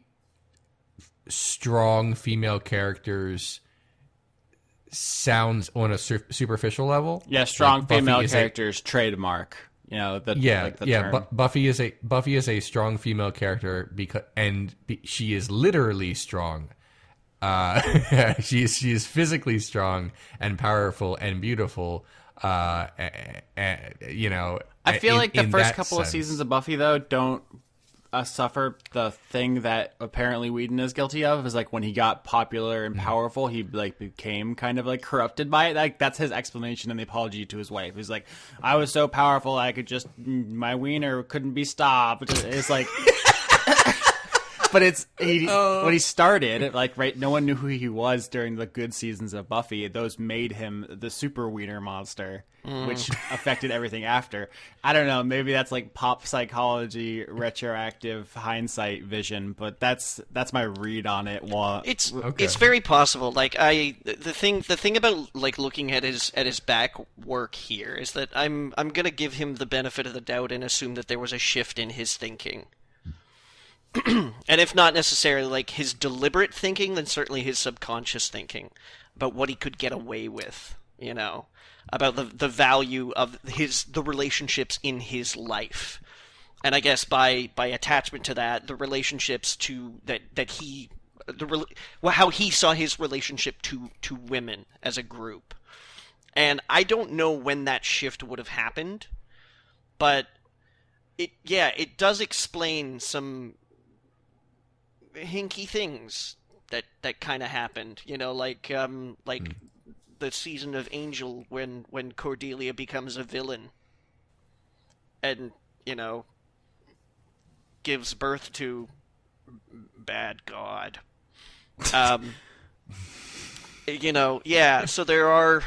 strong female characters sounds on a superficial level. Strong like female characters trademark, term. Buffy is a strong female character and she is literally strong. She is physically strong and powerful and beautiful. I feel like the first couple of seasons of Buffy, though, don't suffer the thing that apparently Whedon is guilty of. Is like when he got popular and powerful, he like became kind of like corrupted by it. Like that's his explanation in the apology to his wife. He's like, I was so powerful, I could just my wiener couldn't be stopped. It's like. But when he started, like, right, no one knew who he was during the good seasons of Buffy. Those made him the super wiener monster, which affected everything after. I don't know, maybe that's like pop psychology, retroactive hindsight vision, but that's my read on it. It's very possible. Like the thing about like looking at his back work here is that I'm gonna give him the benefit of the doubt and assume that there was a shift in his thinking. And if not necessarily like his deliberate thinking, then certainly his subconscious thinking about what he could get away with, you know, about the value of the relationships in his life. And I guess by attachment to that, the relationships to how he saw his relationship to women as a group. And I don't know when that shift would have happened, but it does explain some hinky things that kind of happened, you know, like the season of Angel when Cordelia becomes a villain and, you know, gives birth to bad God. You know, yeah, so there are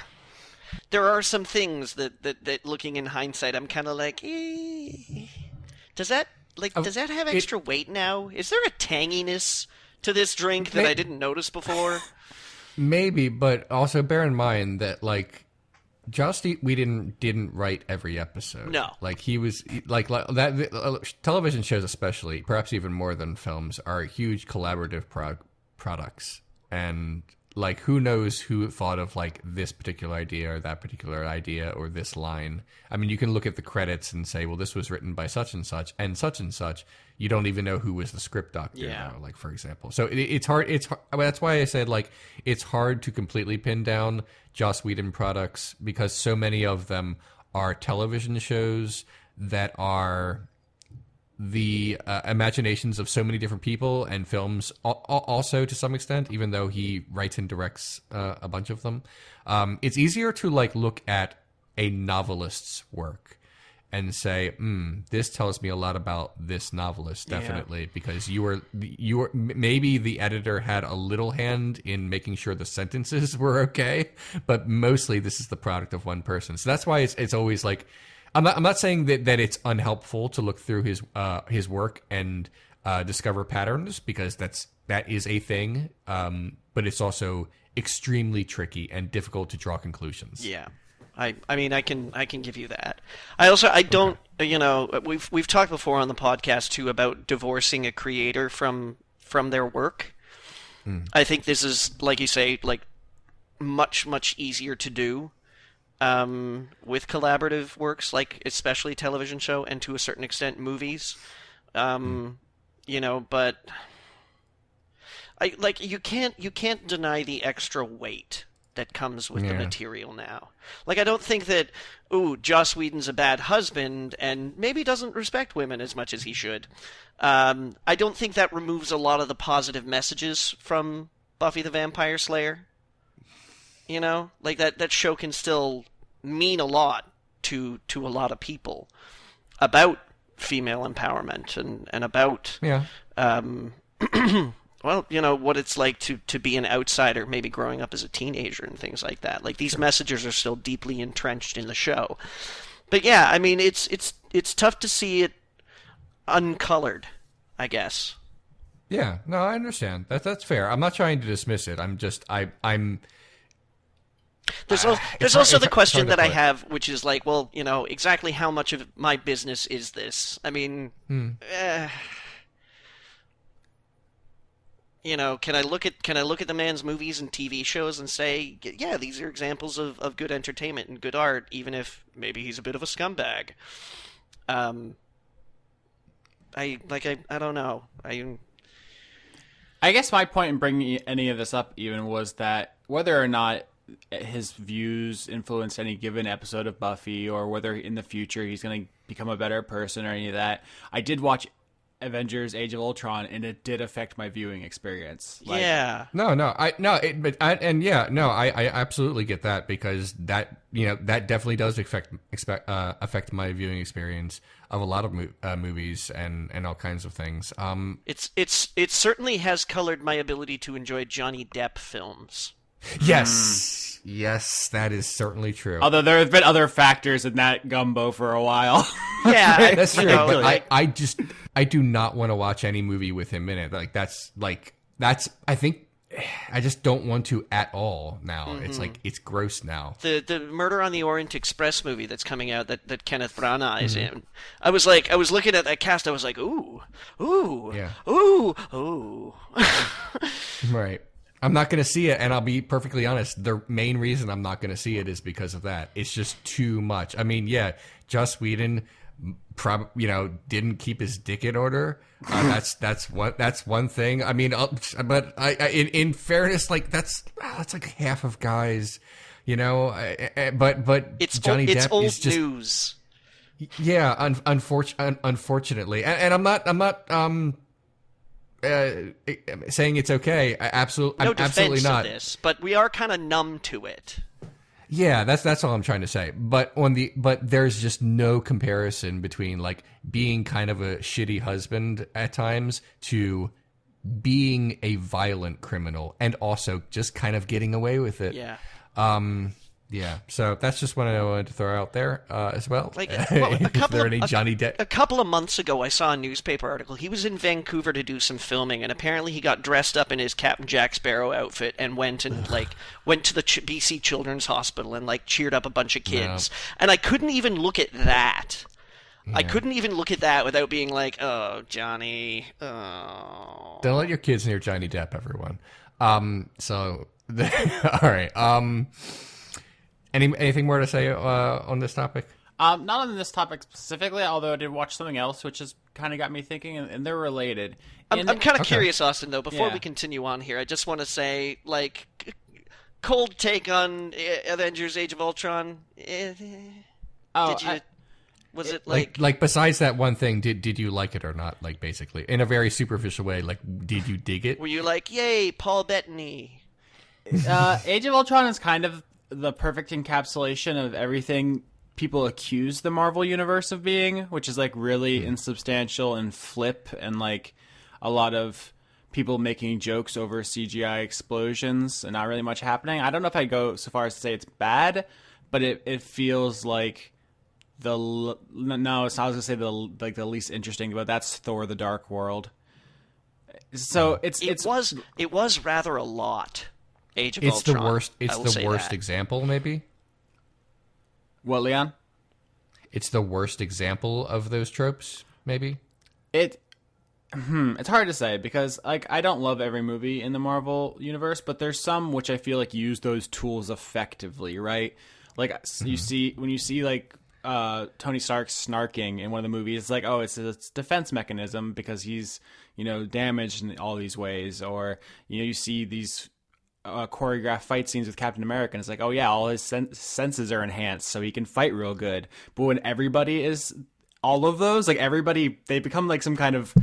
some things that looking in hindsight I'm kind of like, does that have extra weight now? Is there a tanginess to this drink that I didn't notice before? Maybe, but also bear in mind that, like, Joss Whedon didn't write every episode. No. Like, he was, like that, television shows especially, perhaps even more than films, are huge collaborative products. And, like, who knows who thought of, like, this particular idea or that particular idea or this line. I mean, you can look at the credits and say, well, this was written by such and such and such and such. You don't even know who was the script doctor now, like, for example. So it's hard. That's why I said, like, it's hard to completely pin down Joss Whedon products because so many of them are television shows that are the imaginations of so many different people, and films also to some extent, even though he writes and directs a bunch of them. It's easier to, like, look at a novelist's work and say, this tells me a lot about this novelist, definitely, because you were maybe the editor had a little hand in making sure the sentences were okay, but mostly this is the product of one person. So that's why it's always like, I'm not saying that it's unhelpful to look through his work and discover patterns, because that is a thing, but it's also extremely tricky and difficult to draw conclusions. Yeah. I mean, I can give you that. I don't, you know, we've talked before on the podcast too about divorcing a creator from their work. I think this is, like you say, like much easier to do with collaborative works, like especially television show and to a certain extent movies. You know, but you can't deny the extra weight that comes with the material now. Like, I don't think that, Joss Whedon's a bad husband and maybe doesn't respect women as much as he should. I don't think that removes a lot of the positive messages from Buffy the Vampire Slayer. You know? Like, that show can still mean a lot to a lot of people about female empowerment and about... well, you know, what it's like to be an outsider, maybe growing up as a teenager and things like that. Like, these messages are still deeply entrenched in the show. But yeah, I mean, it's tough to see it uncolored, I guess. Yeah, no, I understand. That's fair. I'm not trying to dismiss it. I'm just I'm. There's also the question that I have, which is like, well, you know, exactly how much of my business is this? I mean, you know, can I look at the man's movies and TV shows and say, yeah, these are examples of good entertainment and good art, even if maybe he's a bit of a scumbag. I don't know. I guess my point in bringing any of this up even was that whether or not his views influenced any given episode of Buffy, or whether in the future he's going to become a better person or any of that, I did watch Avengers: Age of Ultron, and it did affect my viewing experience. Like, yeah. I absolutely get that, because that that definitely does affect my viewing experience of a lot of movies and all kinds of things. It certainly has colored my ability to enjoy Johnny Depp films. Yes, that is certainly true. Although there have been other factors in that gumbo for a while. Yeah, That's true. know, But I do not want to watch any movie with him in it. That's I think I just don't want to at all now. It's like, it's gross now. The Murder on the Orient Express movie that's coming out that Kenneth Branagh is in. I was looking at that cast. I was like, ooh, Yeah. ooh. Right. I'm not going to see it, and I'll be perfectly honest. The main reason I'm not going to see it is because of that. It's just too much. I mean, yeah, Joss Whedon, didn't keep his dick in order. That's one thing. I mean, but in fairness, like that's like half of guys, But It's Johnny Depp old is just news. Yeah, unfortunately, and I'm not saying it's okay. No I'm absolutely defense not. of this, but we are kind of numb to it. Yeah, that's all I'm trying to say. But there's just no comparison between like being kind of a shitty husband at times to being a violent criminal and also just kind of getting away with it. Yeah. Yeah, so that's just what I wanted to throw out there as well. Like, Johnny Depp? A couple of months ago, I saw a newspaper article. He was in Vancouver to do some filming, and apparently he got dressed up in his Captain Jack Sparrow outfit and went to the BC Children's Hospital and cheered up a bunch of kids. Yeah. And I couldn't even look at that. Yeah. I couldn't even look at that without being like, "Oh, Johnny, oh." Don't let your kids near Johnny Depp, everyone. All right. Anything more to say on this topic? Not on this topic specifically, although I did watch something else, which has kind of got me thinking, and they're related. I'm kind of curious, Austin, though, before we continue on here, I just want to say, cold take on Avengers Age of Ultron. Was it like besides that one thing, did you like it or not? Like, basically, in a very superficial way, like, did you dig it? Were you like, yay, Paul Bettany? Age of Ultron is kind of the perfect encapsulation of everything people accuse the Marvel Universe of being, which is really insubstantial and flip, and a lot of people making jokes over CGI explosions and not really much happening. I don't know if I'd go so far as to say it's bad, but it feels like it's not. I was gonna say the least interesting, but that's Thor: The Dark World. So it was rather a lot. Age of it's Ultron. It's the worst example, maybe. What, Leon? It's the worst example of those tropes, maybe. It's hard to say because I don't love every movie in the Marvel universe, but there's some which I feel use those tools effectively, right? You see Tony Stark snarking in one of the movies, it's a defense mechanism because he's damaged in all these ways, or you see these choreographed fight scenes with Captain America, and it's all his senses are enhanced so he can fight real good. But when everybody is all of those, they become some kind of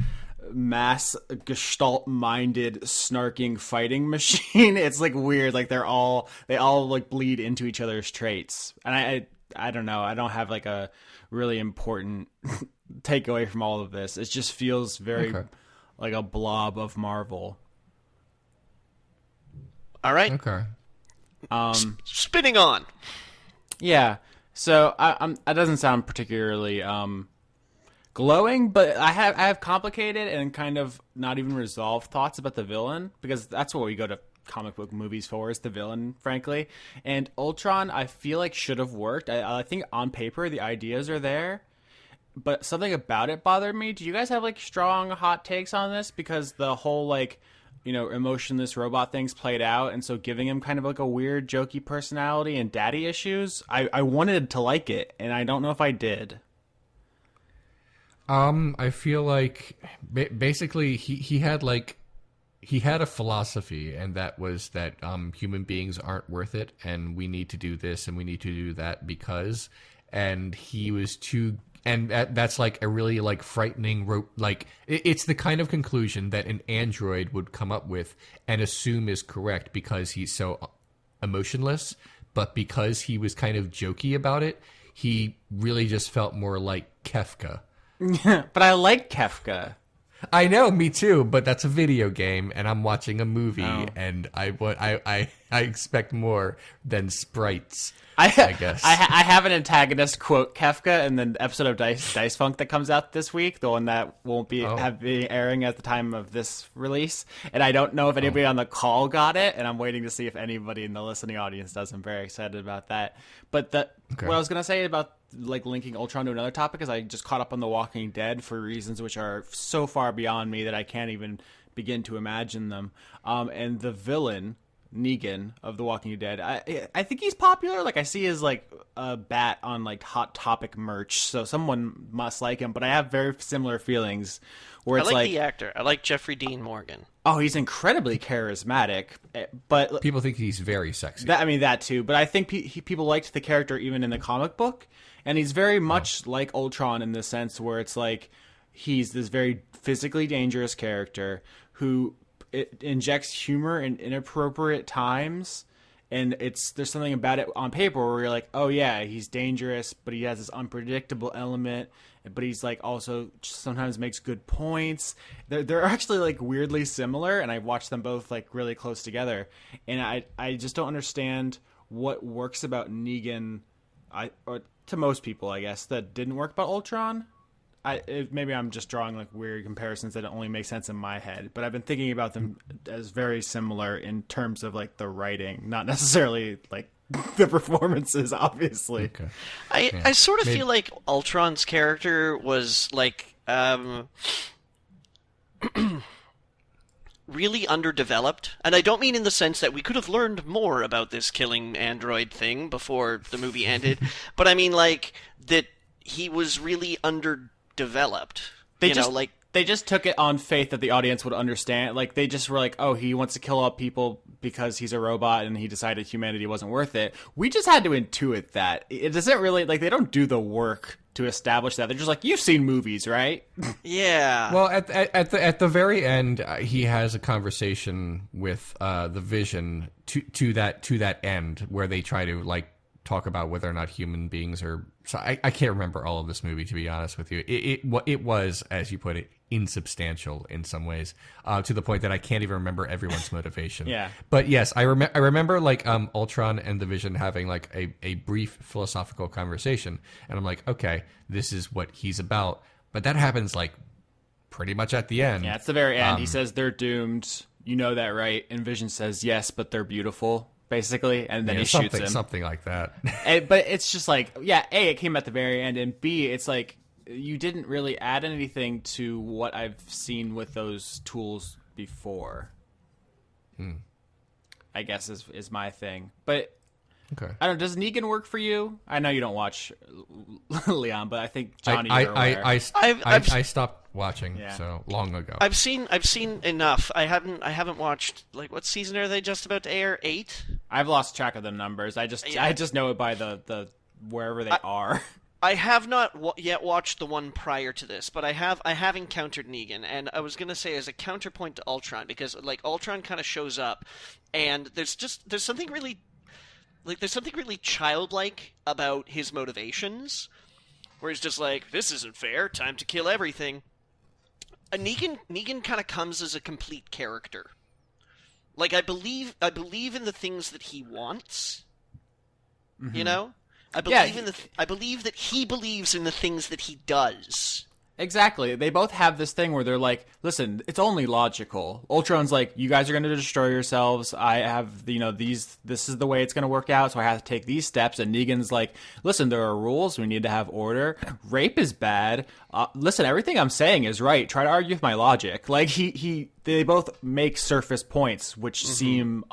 mass gestalt minded snarking fighting machine. It's weird. They all bleed into each other's traits, and I don't know. I don't have a really important takeaway from all of this. It just feels very like a blob of Marvel. All right. Okay. Spinning on. Yeah. So that doesn't sound particularly glowing, but I have complicated and kind of not even resolved thoughts about the villain, because that's what we go to comic book movies for, is the villain, frankly. And Ultron, I feel should have worked. I think on paper the ideas are there, but something about it bothered me. Do you guys have strong hot takes on this? Because the whole emotionless robot things played out, and so giving him kind of a weird jokey personality and daddy issues, I wanted to like it, and I don't know if I did. I feel basically he had a philosophy, and that was that human beings aren't worth it, and we need to do this and we need to do that because, and he was too And that's like a really like frightening, like it's the kind of conclusion that an android would come up with and assume is correct because he's so emotionless. But because he was kind of jokey about it, he really just felt more like Kefka. But I like Kefka. I know, me too, but that's a video game, and I'm watching a movie, and I expect more than sprites. I guess I have an antagonist quote Kefka in the episode of Dice Funk that comes out this week, the one that won't be airing at the time of this release. And I don't know if anybody on the call got it, and I'm waiting to see if anybody in the listening audience does. I'm very excited about that. But what I was gonna say about like linking Ultron to another topic is I just caught up on The Walking Dead for reasons which are so far beyond me that I can't even begin to imagine them. And the villain, Negan of The Walking Dead, I think he's popular. Like I see his like a bat on like Hot Topic merch, so someone must like him. But I have very similar feelings where it's I like the actor. I like Jeffrey Dean Morgan. Oh, he's incredibly charismatic, but people think he's very sexy. That too. But I think people liked the character even in the comic book, and he's very much like Ultron in the sense where it's like he's this very physically dangerous character who injects humor in inappropriate times, and there's something about it on paper where you're like, oh yeah, he's dangerous, but he has this unpredictable element, but he's like also sometimes makes good points. They're actually like weirdly similar, and I watched them both like really close together, and I just don't understand what works about Negan, or to most people I guess, that didn't work about Ultron. Maybe I'm just drawing like weird comparisons that only make sense in my head, but I've been thinking about them as very similar in terms of like the writing, not necessarily like the performances, obviously. Okay. I sort of feel like Ultron's character was like really underdeveloped, and I don't mean in the sense that we could have learned more about this killing android thing before the movie ended, but I mean like that he was really underdeveloped. They just took it on faith that the audience would understand. Like they just were like, oh, he wants to kill all people because he's a robot and he decided humanity wasn't worth it. We just had to intuit that. It doesn't really like they don't do the work to establish that. They're just like, you've seen movies, right? Yeah. Well, at the very end, he has a conversation with the Vision to that end where they try to like talk about whether or not human beings are. So I can't remember all of this movie, to be honest with you. It was, as you put it, insubstantial in some ways, to the point that I can't even remember everyone's motivation. Yeah. But yes, I remember like Ultron and the Vision having like a brief philosophical conversation, and I'm like, okay, this is what he's about. But that happens like pretty much at the end. Yeah, it's the very end. He says they're doomed. You know that, right? And Vision says yes, but they're beautiful. Basically, and then he shoots him. Something like that. But it's just like, yeah, A, it came at the very end, and B, it's like, you didn't really add anything to what I've seen with those tools before. I guess is my thing. But okay, I don't know, does Negan work for you? I know you don't watch Leon, but I think Johnny, you're aware. I stopped watching Yeah. so long ago. I've seen enough. I haven't watched, like, what season are they just about to air? 8? I've lost track of the numbers. I just know it by the wherever they are. I have not yet watched the one prior to this, but I have encountered Negan, and I was gonna say as a counterpoint to Ultron, because like Ultron kind of shows up, and there's something really childlike about his motivations, where he's just like, this isn't fair, time to kill everything. Negan kind of comes as a complete character. Like I believe in the things that he wants. Mm-hmm. You know, I believe that he believes in the things that he does. Exactly. They both have this thing where they're like, listen, it's only logical. Ultron's like, you guys are going to destroy yourselves. I have, this is the way it's going to work out, so I have to take these steps. And Negan's like, listen, there are rules. We need to have order. Rape is bad. Listen, everything I'm saying is right. Try to argue with my logic. Like, they both make surface points, which seem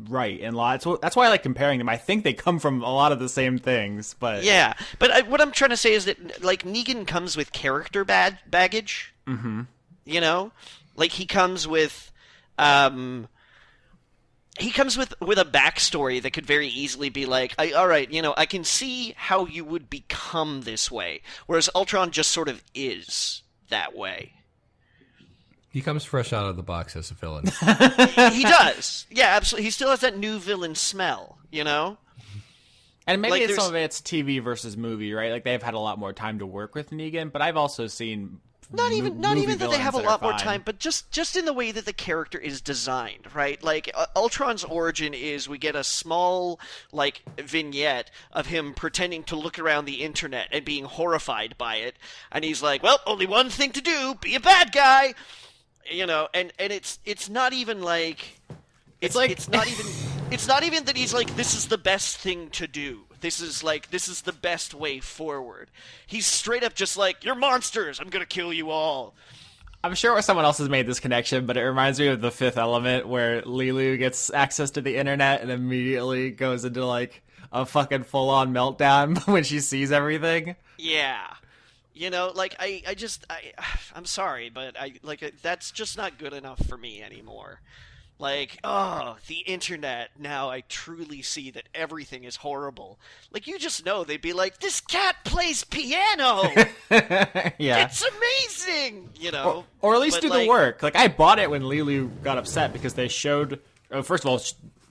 right and lots. That's why I like comparing them. I think they come from a lot of the same things, but yeah. But what I'm trying to say is that like Negan comes with character baggage. Mm-hmm. You know, like he comes with he comes with a backstory that could very easily be like, all right, I can see how you would become this way, whereas Ultron just sort of is that way. He comes fresh out of the box as a villain. He does. Yeah, absolutely. He still has that new villain smell, And maybe Like, some of it's TV versus movie, right? Like, they've had a lot more time to work with Negan, but I've also seen Not even that they have a lot more fine. time, but just in the way that the character is designed, right? Like Ultron's origin is we get a small like vignette of him pretending to look around the internet and being horrified by it, and he's like, "Well, only one thing to do: be a bad guy," and it's not even like it's not even that he's like, this is the best thing to do. This is the best way forward. He's straight up just like, you're monsters. I'm going to kill you all. I'm sure someone else has made this connection, but it reminds me of The Fifth Element, where Lilu gets access to the internet and immediately goes into like a fucking full-on meltdown when she sees everything. Yeah. I'm sorry, but that's just not good enough for me anymore. Like, oh, the internet, now I truly see that everything is horrible. Like, you just know they'd be like, this cat plays piano! Yeah. It's amazing! Or at least But, do the work. Like, I bought it when Lilu got upset because they showed... first of all,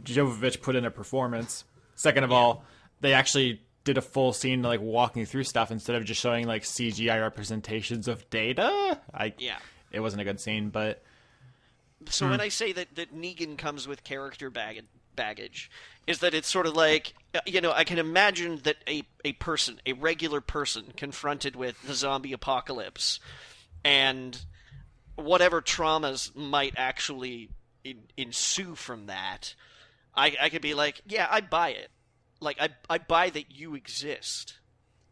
Jovovich put in a performance. Second of all, they actually did a full scene, like, walking through stuff instead of just showing, like, CGI representations of data. It wasn't a good scene, but... So when I say that Negan comes with character baggage, is that it's sort of like, I can imagine that a regular person, confronted with the zombie apocalypse, and whatever traumas might actually ensue from that, I could be like, yeah, I buy it. Like, I buy that you exist,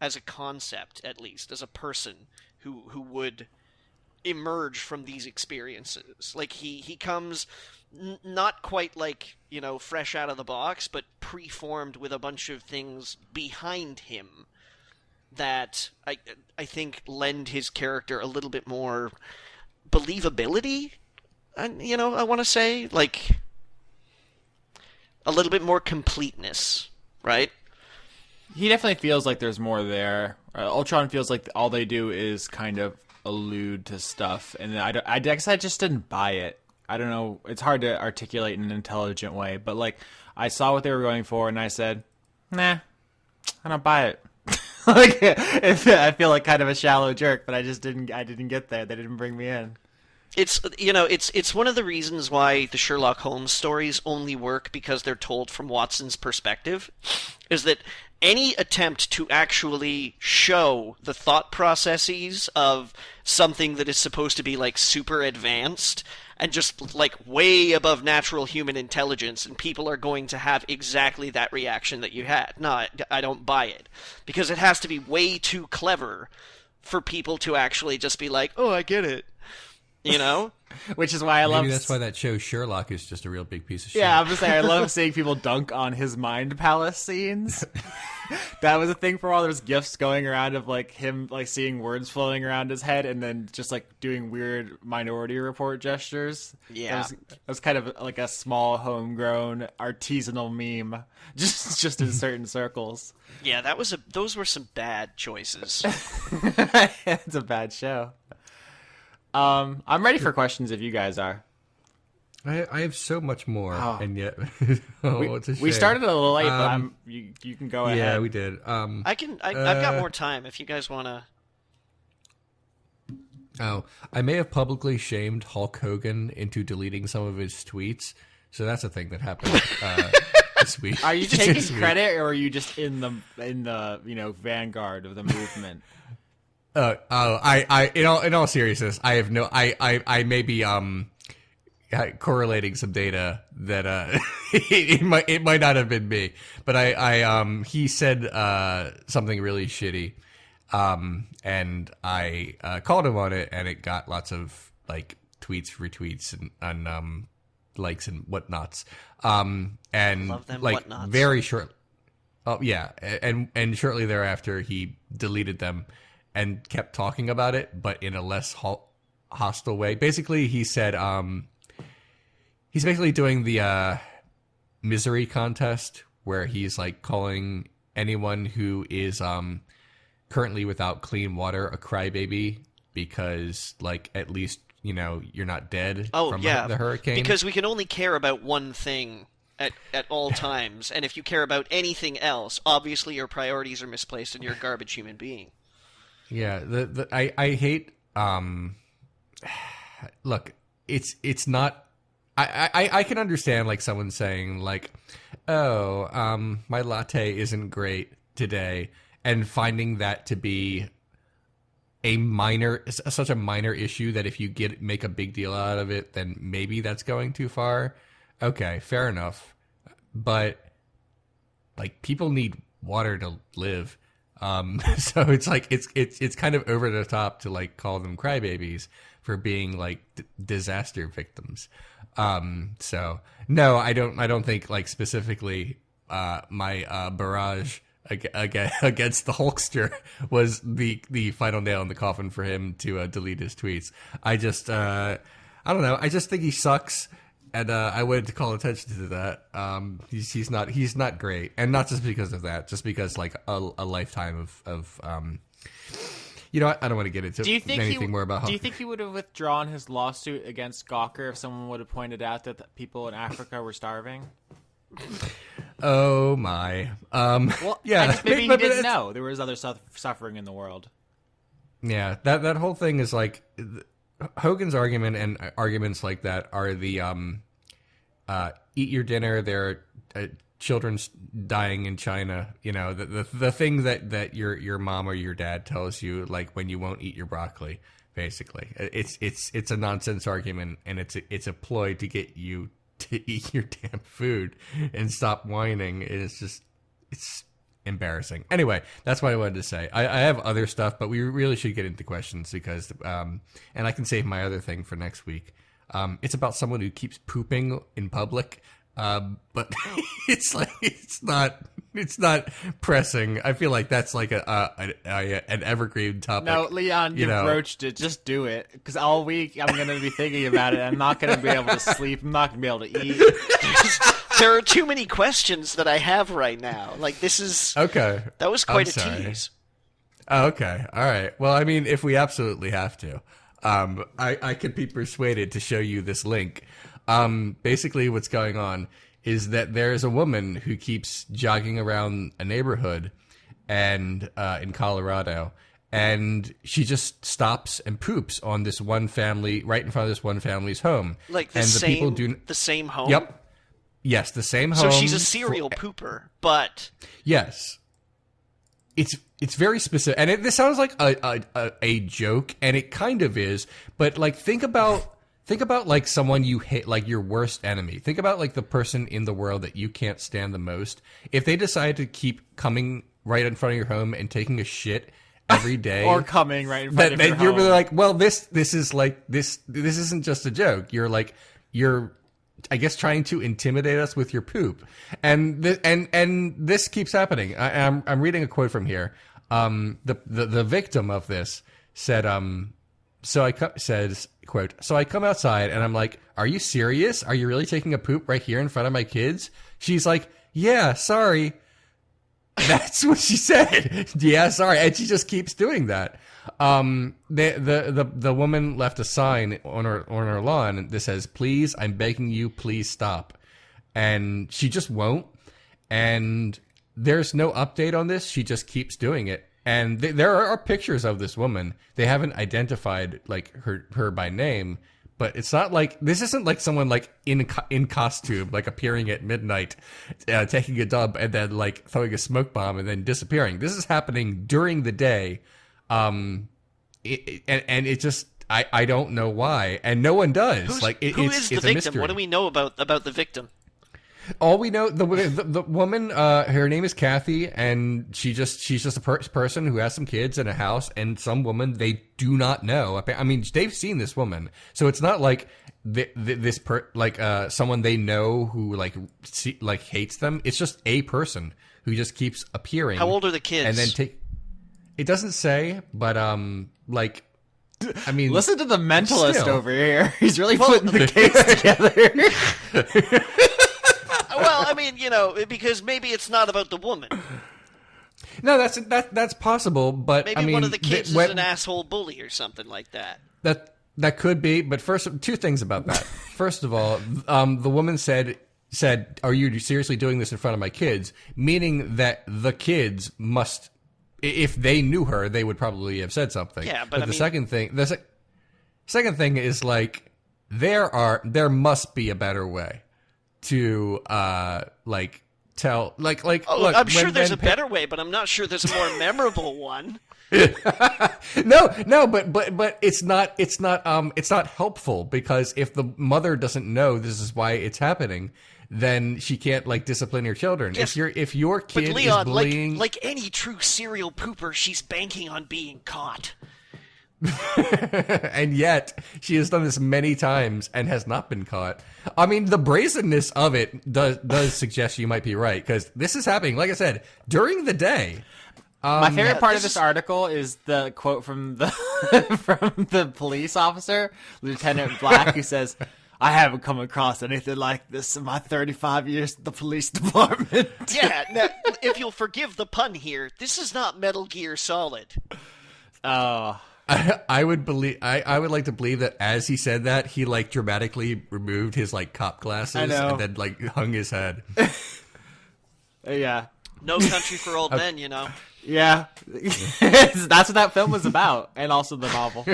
as a concept, at least, as a person who would... emerge from these experiences. Like he comes not quite like fresh out of the box, but preformed with a bunch of things behind him that I think lend his character a little bit more believability. And I want to say like a little bit more completeness, right? He definitely feels like there's more there. Ultron feels like all they do is kind of allude to stuff, and I guess I just didn't buy it. I don't know. It's hard to articulate in an intelligent way, but like I saw what they were going for, and I said, "Nah, I don't buy it." Like I feel like kind of a shallow jerk, but I didn't get there. They didn't bring me in. It's one of the reasons why the Sherlock Holmes stories only work because they're told from Watson's perspective, is that any attempt to actually show the thought processes of something that is supposed to be like super advanced and just like way above natural human intelligence, and people are going to have exactly that reaction that you had. No, I don't buy it, because it has to be way too clever for people to actually just be like, oh, I get it. Which is why I love... Maybe that's why that show Sherlock is just a real big piece of shit. Yeah, I'm just saying, I love seeing people dunk on his mind palace scenes. That was a thing for all those gifs going around of like him like seeing words flowing around his head and then just like doing weird Minority Report gestures. Yeah. That was kind of like a small homegrown artisanal meme, just in certain circles. Yeah, those were some bad choices. It's a bad show. I'm ready for questions if you guys are. I have so much more, and yet it's a shame. We started a little late, but you can go ahead. Yeah, we did. I've got more time if you guys want to. Oh, I may have publicly shamed Hulk Hogan into deleting some of his tweets, so that's a thing that happened this week. Are you taking credit, or are you just in the vanguard of the movement? In all seriousness, I have no. I may be correlating some data that it might not have been me, but he said something really shitty, and I called him on it, and it got lots of like tweets, retweets, and likes and whatnots, and Love them like whatnots. very short. Oh yeah, and shortly thereafter he deleted them and kept talking about it, but in a less hostile way. Basically, he said he's basically doing the misery contest where he's like calling anyone who is currently without clean water a crybaby because like at least you're not dead from the hurricane. Because we can only care about one thing at all times, and if you care about anything else, obviously your priorities are misplaced and you're a garbage human being. Yeah, I hate. Look, it's not. I can understand like someone saying like, oh, my latte isn't great today, and finding that to be such a minor issue that if you make a big deal out of it, then maybe that's going too far. Okay, fair enough. But like people need water to live. So it's like it's kind of over the top to like call them crybabies for being like disaster victims. So no, I don't think like specifically my barrage against the Hulkster was the final nail in the coffin for him to delete his tweets. I just I don't know. I just think he sucks. And I wanted to call attention to that. He's not great, and not just because of that, just because like a lifetime of you know what? I don't want to get into anything more about. Do you think he would have withdrawn his lawsuit against Gawker if someone would have pointed out that the people in Africa were starving? Oh my. Well, yeah, maybe he didn't know there was other suffering in the world. Yeah, that whole thing is like. Hogan's argument and arguments like that are the eat your dinner. There are children dying in China. You know the thing that your mom or your dad tells you like when you won't eat your broccoli. Basically, it's a nonsense argument, and it's a ploy to get you to eat your damn food and stop whining. It's embarrassing. Anyway, that's what I wanted to say. I have other stuff, but we really should get into questions because, and I can save my other thing for next week. It's about someone who keeps pooping in public, but it's not pressing. I feel like that's like an evergreen topic. No, Leon, you broached it. Just do it, because all week I'm going to be thinking about it. I'm not going to be able to sleep. I'm not going to be able to eat. There are too many questions that I have right now. Like, this is... Okay. That was quite a tease. Oh, okay. All right. Well, I mean, if we absolutely have to, I could be persuaded to show you this link. Basically, what's going on is that there's a woman who keeps jogging around a neighborhood and in Colorado, and she just stops and poops on this one family, right in front of this one family's home. Like the same home? Yep. Yes, the same home. So she's a serial pooper, but... Yes. It's very specific. And this sounds like a joke, and it kind of is, but like think about like someone you hate, like your worst enemy. Think about like the person in the world that you can't stand the most. If they decide to keep coming right in front of your home and taking a shit every day... or coming right in front of your home. You're like, well, this is like... This isn't just a joke. You're I guess trying to intimidate us with your poop, and this keeps happening. I'm reading a quote from here. The victim of this said, says, quote, "So I come outside and I'm like, are you serious? Are you really taking a poop right here in front of my kids?" She's like, "Yeah, sorry." That's what she said. Yeah, sorry, and she just keeps doing that. The woman left a sign on her lawn that says, "Please, I'm begging you, please stop." And she just won't. And there's no update on this. She just keeps doing it. And there are pictures of this woman. They haven't identified like her by name, but it's not like this isn't like someone like in costume, like appearing at midnight, taking a dump and then like throwing a smoke bomb and then disappearing. This is happening during the day. And it just I don't know why, and no one does. Who is the victim? What do we know about the victim? All we know, the woman, her name is Kathy, and she's just a person who has some kids in a house, and some woman they do not know. I mean, they've seen this woman, so it's not like someone they know who hates them. It's just a person who just keeps appearing. How old are the kids? And then it doesn't say, but I mean, listen to the mentalist over here. He's really putting the case together. Well, I because maybe it's not about the woman. No, that's possible, but Maybe I mean, one of the kids is an asshole bully or something like that. That could be, but first, two things about that. First of all, the woman said, "Are you seriously doing this in front of my kids?" Meaning that the kids must, if they knew her, they would probably have said something. Yeah, but the second thing is like there must be a better way to tell look. I'm sure there's a better way, but I'm not sure there's a more memorable one. No, but it's not helpful, because if the mother doesn't know this is why it's happening, then she can't discipline her children. Yes, if your kid but Leon, is bullying, like any true serial pooper, she's banking on being caught. and yet she has done this many times and has not been caught. I mean, the brazenness of it does suggest you might be right, because this is happening, like I said, during the day. My favorite part of this article is the quote from the from the police officer, Lieutenant Black, who says, "I haven't come across anything like this in my 35 years at the police department." Yeah, now, if you'll forgive the pun here, this is not Metal Gear Solid. Oh. I would like to believe that as he said that, he dramatically removed his cop glasses and then hung his head. Yeah. No Country for Old Men, Yeah. That's what that film was about, and also the novel.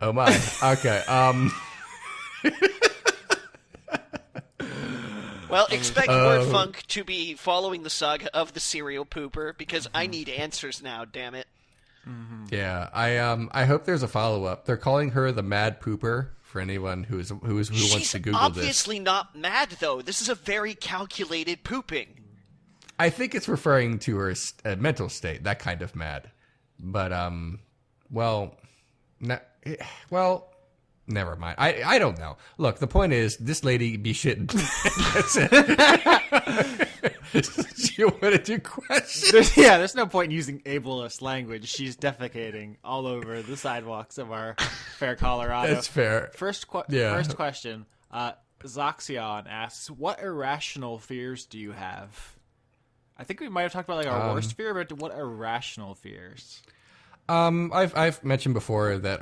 Oh my. Okay. Well, expect Wordfunk to be following the saga of the serial pooper, because I need answers now, damn it. Yeah, I hope there's a follow-up. They're calling her the Mad Pooper for anyone who wants to Google this. She's obviously not mad, though. This is a very calculated pooping. I think it's referring to her mental state, that kind of mad. But, never mind. I don't know. Look, the point is, this lady be shitting. That's it. She wanted to question. There's no point in using ableist language. She's defecating all over the sidewalks of our fair Colorado. That's fair. First question. Zoxion asks, what irrational fears do you have? I think we might have talked about our worst fear, but what irrational fears? I've mentioned before that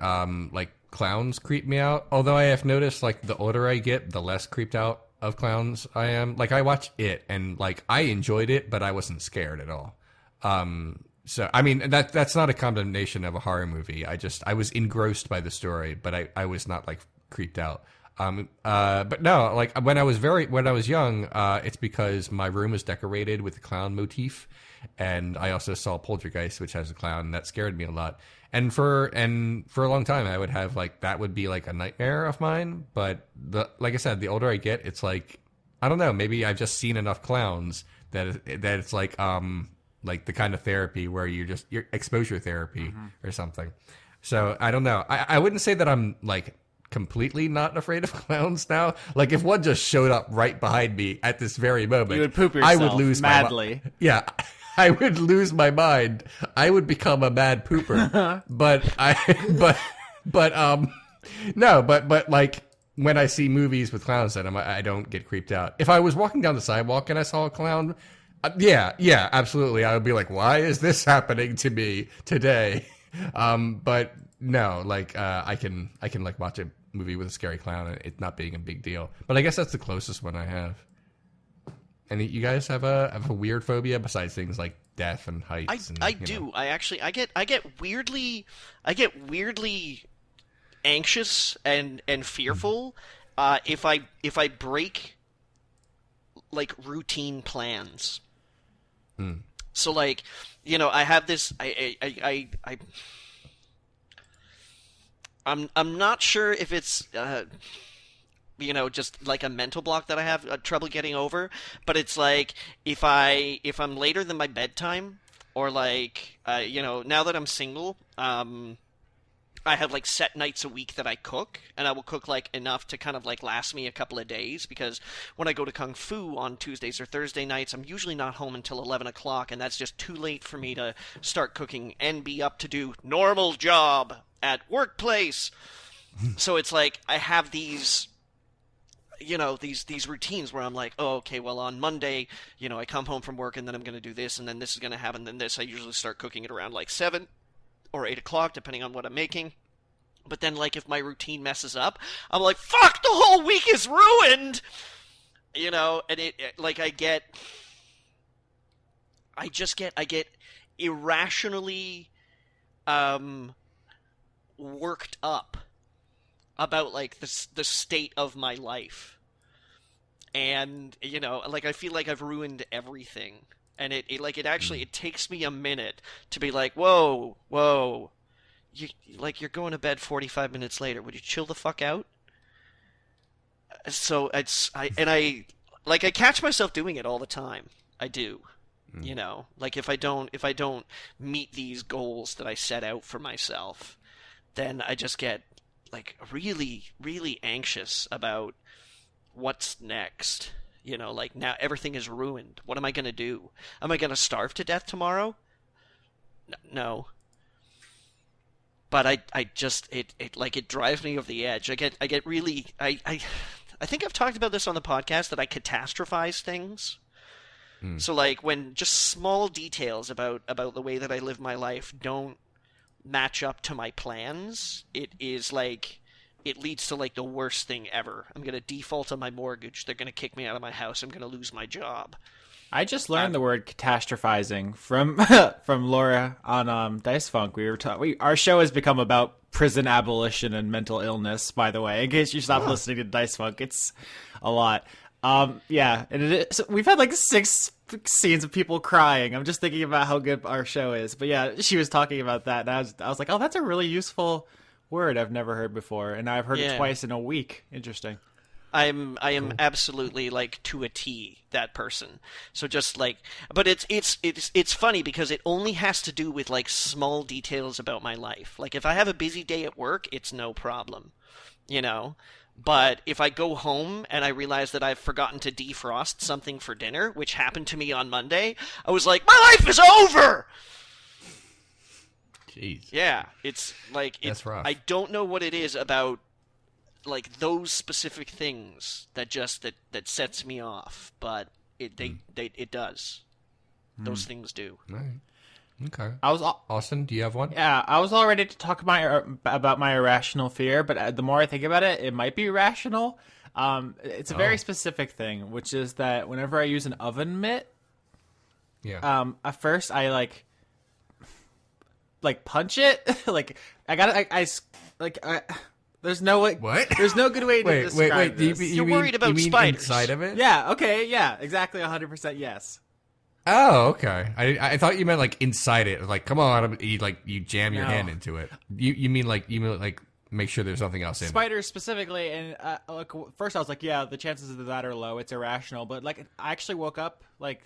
clowns creep me out. Although I have noticed the older I get, the less creeped out of clowns I am. I watched it and I enjoyed it, but I wasn't scared at all. So I mean that's not a condemnation of a horror movie. I was engrossed by the story, but I was not creeped out. But no, when I was young, it's because my room was decorated with the clown motif, and I also saw Poltergeist, which has a clown, and that scared me a lot. And for a long time, I would have that would be a nightmare of mine. But like I said, the older I get, it's I don't know, maybe I've just seen enough clowns that it's the kind of therapy where you're exposure therapy or something. So I don't know. I wouldn't say that I'm completely not afraid of clowns now. If one just showed up right behind me at this very moment, you would poop yourself. I would lose madly. Yeah, I would lose my mind. I would become a mad pooper. But when I see movies with clowns in them, I don't get creeped out. If I was walking down the sidewalk and I saw a clown, yeah, absolutely, I would be like, why is this happening to me today? But no, I can watch a movie with a scary clown and it not being a big deal. But I guess that's the closest one I have. And you guys have a weird phobia besides things like death and heights? I do. I get weirdly anxious and fearful if I break routine plans. So I have this I'm not sure if it's just a mental block that I have trouble getting over, but it's if I'm later than my bedtime, or now that I'm single, I have set nights a week that I cook, and I will cook enough to kind of last me a couple of days, because when I go to Kung Fu on Tuesdays or Thursday nights, I'm usually not home until 11 o'clock, and that's just too late for me to start cooking and be up to do normal job at workplace. So it's I have these these routines where I'm like, oh, okay, well, on Monday, I come home from work and then I'm going to do this and then this is going to happen, then this. I usually start cooking at around like 7 or 8 o'clock, depending on what I'm making. But then, like, if my routine messes up, I'm like, fuck, the whole week is ruined! And I get irrationally worked up about, like, the state of my life. And, like, I feel like I've ruined everything. And it takes me a minute to be like, whoa, you're going to bed 45 minutes later. Would you chill the fuck out? So I catch myself doing it all the time. I do. Like if I don't meet these goals that I set out for myself, then I just get like really, really anxious about what's next. Like now everything is ruined. What am I going to do? Am I going to starve to death tomorrow? No. But I just it drives me over the edge. I get really I think I've talked about this on the podcast that I catastrophize things. So like when just small details about the way that I live my life don't match up to my plans, it leads to like the worst thing ever. I'm going to default on my mortgage. They're going to kick me out of my house. I'm going to lose my job. I just learned the word catastrophizing from from Laura on Dice Funk. Our show has become about prison abolition and mental illness. By the way, in case you stopped listening to Dice Funk, it's a lot. Yeah, and we've had like 6 scenes of people crying. I'm just thinking about how good our show is. But yeah, she was talking about that, and I was like, oh, that's a really useful word I've never heard before, and I've heard it twice in a week. Interesting. I am absolutely like to a T that person. So just like, but it's funny because it only has to do with like small details about my life. Like if I have a busy day at work, it's no problem, But if I go home and I realize that I've forgotten to defrost something for dinner, which happened to me on Monday, I was like, my life is over. Jeez. Yeah, it's like that's rough. I don't know what it is about like those specific things that sets me off, but it does. Those things do. All right. Okay. Austin, do you have one? Yeah, I was all ready to talk about my irrational fear, but the more I think about it, it might be rational. It's a very specific thing, which is that whenever I use an oven mitt, at first I like punch it. Like there's no way. What? There's no good way to describe this. You're worried about spiders. Inside of it? Yeah. Okay. Yeah. Exactly. 100% yes. Oh, okay. I thought you meant like inside it. Like, come on, you jam your hand into it. You mean like make sure there's nothing else in it. Spiders specifically, and first I was like, yeah, the chances of that are low. It's irrational, but like I actually woke up like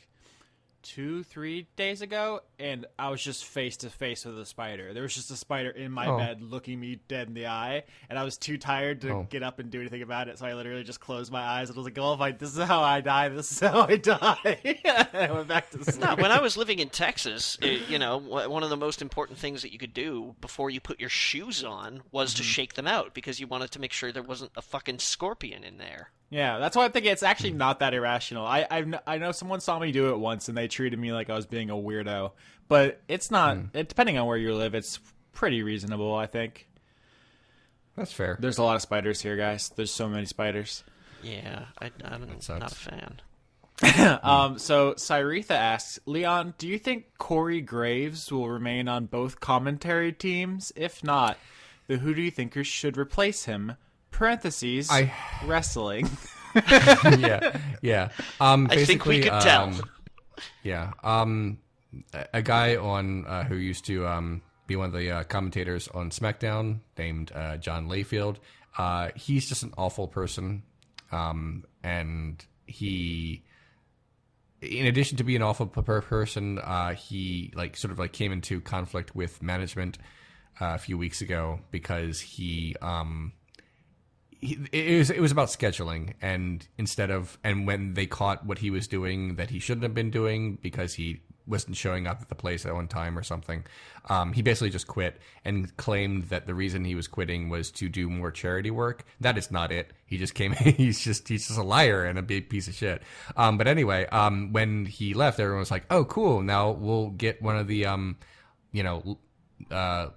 2-3 days ago, and I was just face to face with a spider. There was just a spider in my bed looking me dead in the eye, and I was too tired to get up and do anything about it, so I literally just closed my eyes and was like, oh, this is how I die, this is how I die. I went back to sleep. No, when I was living in Texas, one of the most important things that you could do before you put your shoes on was to shake them out, because you wanted to make sure there wasn't a fucking scorpion in there. Yeah, that's why I'm thinking it's actually not that irrational. I know someone saw me do it once, and they treated me like I was being a weirdo. But it's not. Depending on where you live, it's pretty reasonable, I think. That's fair. There's a lot of spiders here, guys. There's so many spiders. Yeah, I'm not a fan. So Cyretha asks, Leon, do you think Corey Graves will remain on both commentary teams? If not, then who do you think should replace him? Parentheses, wrestling. Yeah. I think we could tell. Yeah. A guy on who used to be one of the commentators on SmackDown named John Layfield. He's just an awful person, and he, in addition to being an awful person, he sort of came into conflict with management a few weeks ago because it was about scheduling, and when they caught what he was doing that he shouldn't have been doing because he wasn't showing up at the place at one time or something. He basically just quit and claimed that the reason he was quitting was to do more charity work. That is not it. He just came. He's just a liar and a big piece of shit. But anyway, when he left, everyone was like, "Oh, cool! Now we'll get one of the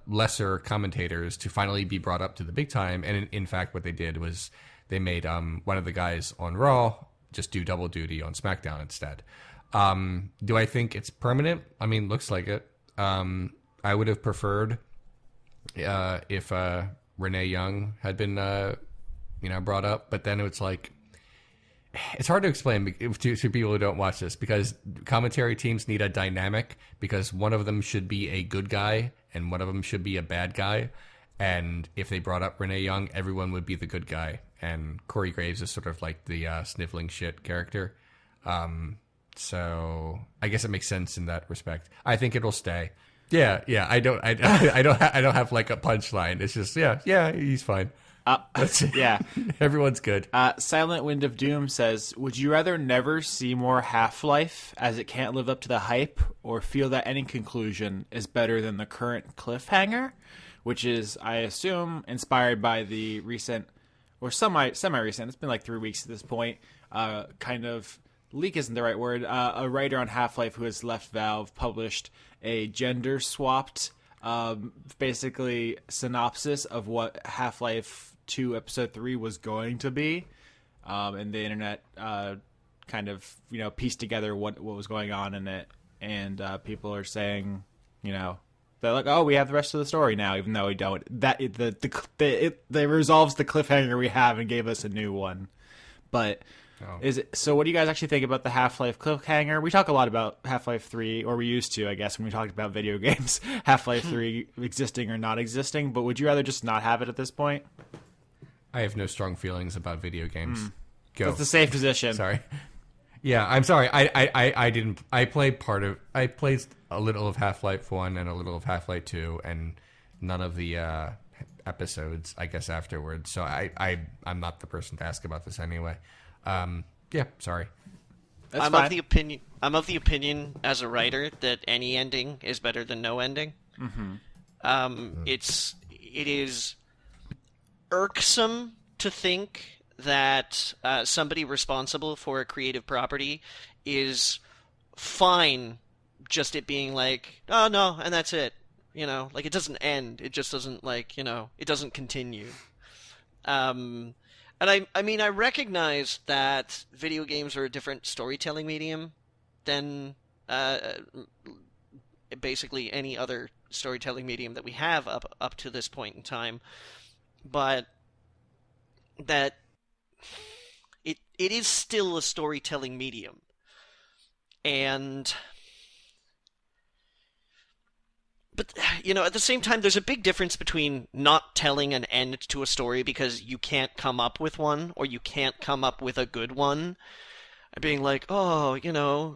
lesser commentators to finally be brought up to the big time." And in fact, what they did was they made one of the guys on Raw just do double duty on SmackDown instead. Do I think it's permanent? I mean, looks like it. I would have preferred if Renee Young had been brought up, but then it's like, it's hard to explain to people who don't watch this, because commentary teams need a dynamic, because one of them should be a good guy and one of them should be a bad guy. And if they brought up Renee Young, everyone would be the good guy. And Corey Graves is sort of like the sniffling shit character. So I guess it makes sense in that respect. I think it'll stay. Yeah. I don't have like a punchline. It's just, yeah, he's fine. That's it. Yeah. Everyone's good. Silent Wind of Doom says, would you rather never see more Half-Life as it can't live up to the hype, or feel that any conclusion is better than the current cliffhanger? Which is, I assume, inspired by the recent, or semi-recent, it's been like 3 weeks at this point, kind of, leak isn't the right word, a writer on Half-Life who has left Valve published a gender-swapped, basically, synopsis of what Half-Life 2 Episode 3 was going to be, and the internet kind of, pieced together what was going on in it, and people are saying, they're like, oh, we have the rest of the story now, even though we don't. That it resolves the cliffhanger we have and gave us a new one. But so what do you guys actually think about the Half-Life cliffhanger? We talk a lot about Half-Life 3, or we used to, I guess, when we talked about video games, Half-Life 3 existing or not existing. But would you rather just not have it at this point? I have no strong feelings about video games. Go. That's a safe position. Sorry. Yeah, I'm sorry. I didn't. I played a little of Half-Life 1 and a little of Half-Life 2, and none of the episodes, I guess, afterwards. So I'm not the person to ask about this anyway. Yeah, sorry. I'm of the opinion as a writer that any ending is better than no ending. Mm-hmm. It is irksome to think that somebody responsible for a creative property is fine just it being like, oh no, and that's it. Like it doesn't end. It just doesn't it doesn't continue. And I mean, I recognize that video games are a different storytelling medium than basically any other storytelling medium that we have up to this point in time, but that it is still a storytelling medium. But, at the same time, there's a big difference between not telling an end to a story because you can't come up with one, or you can't come up with a good one, and being like, oh,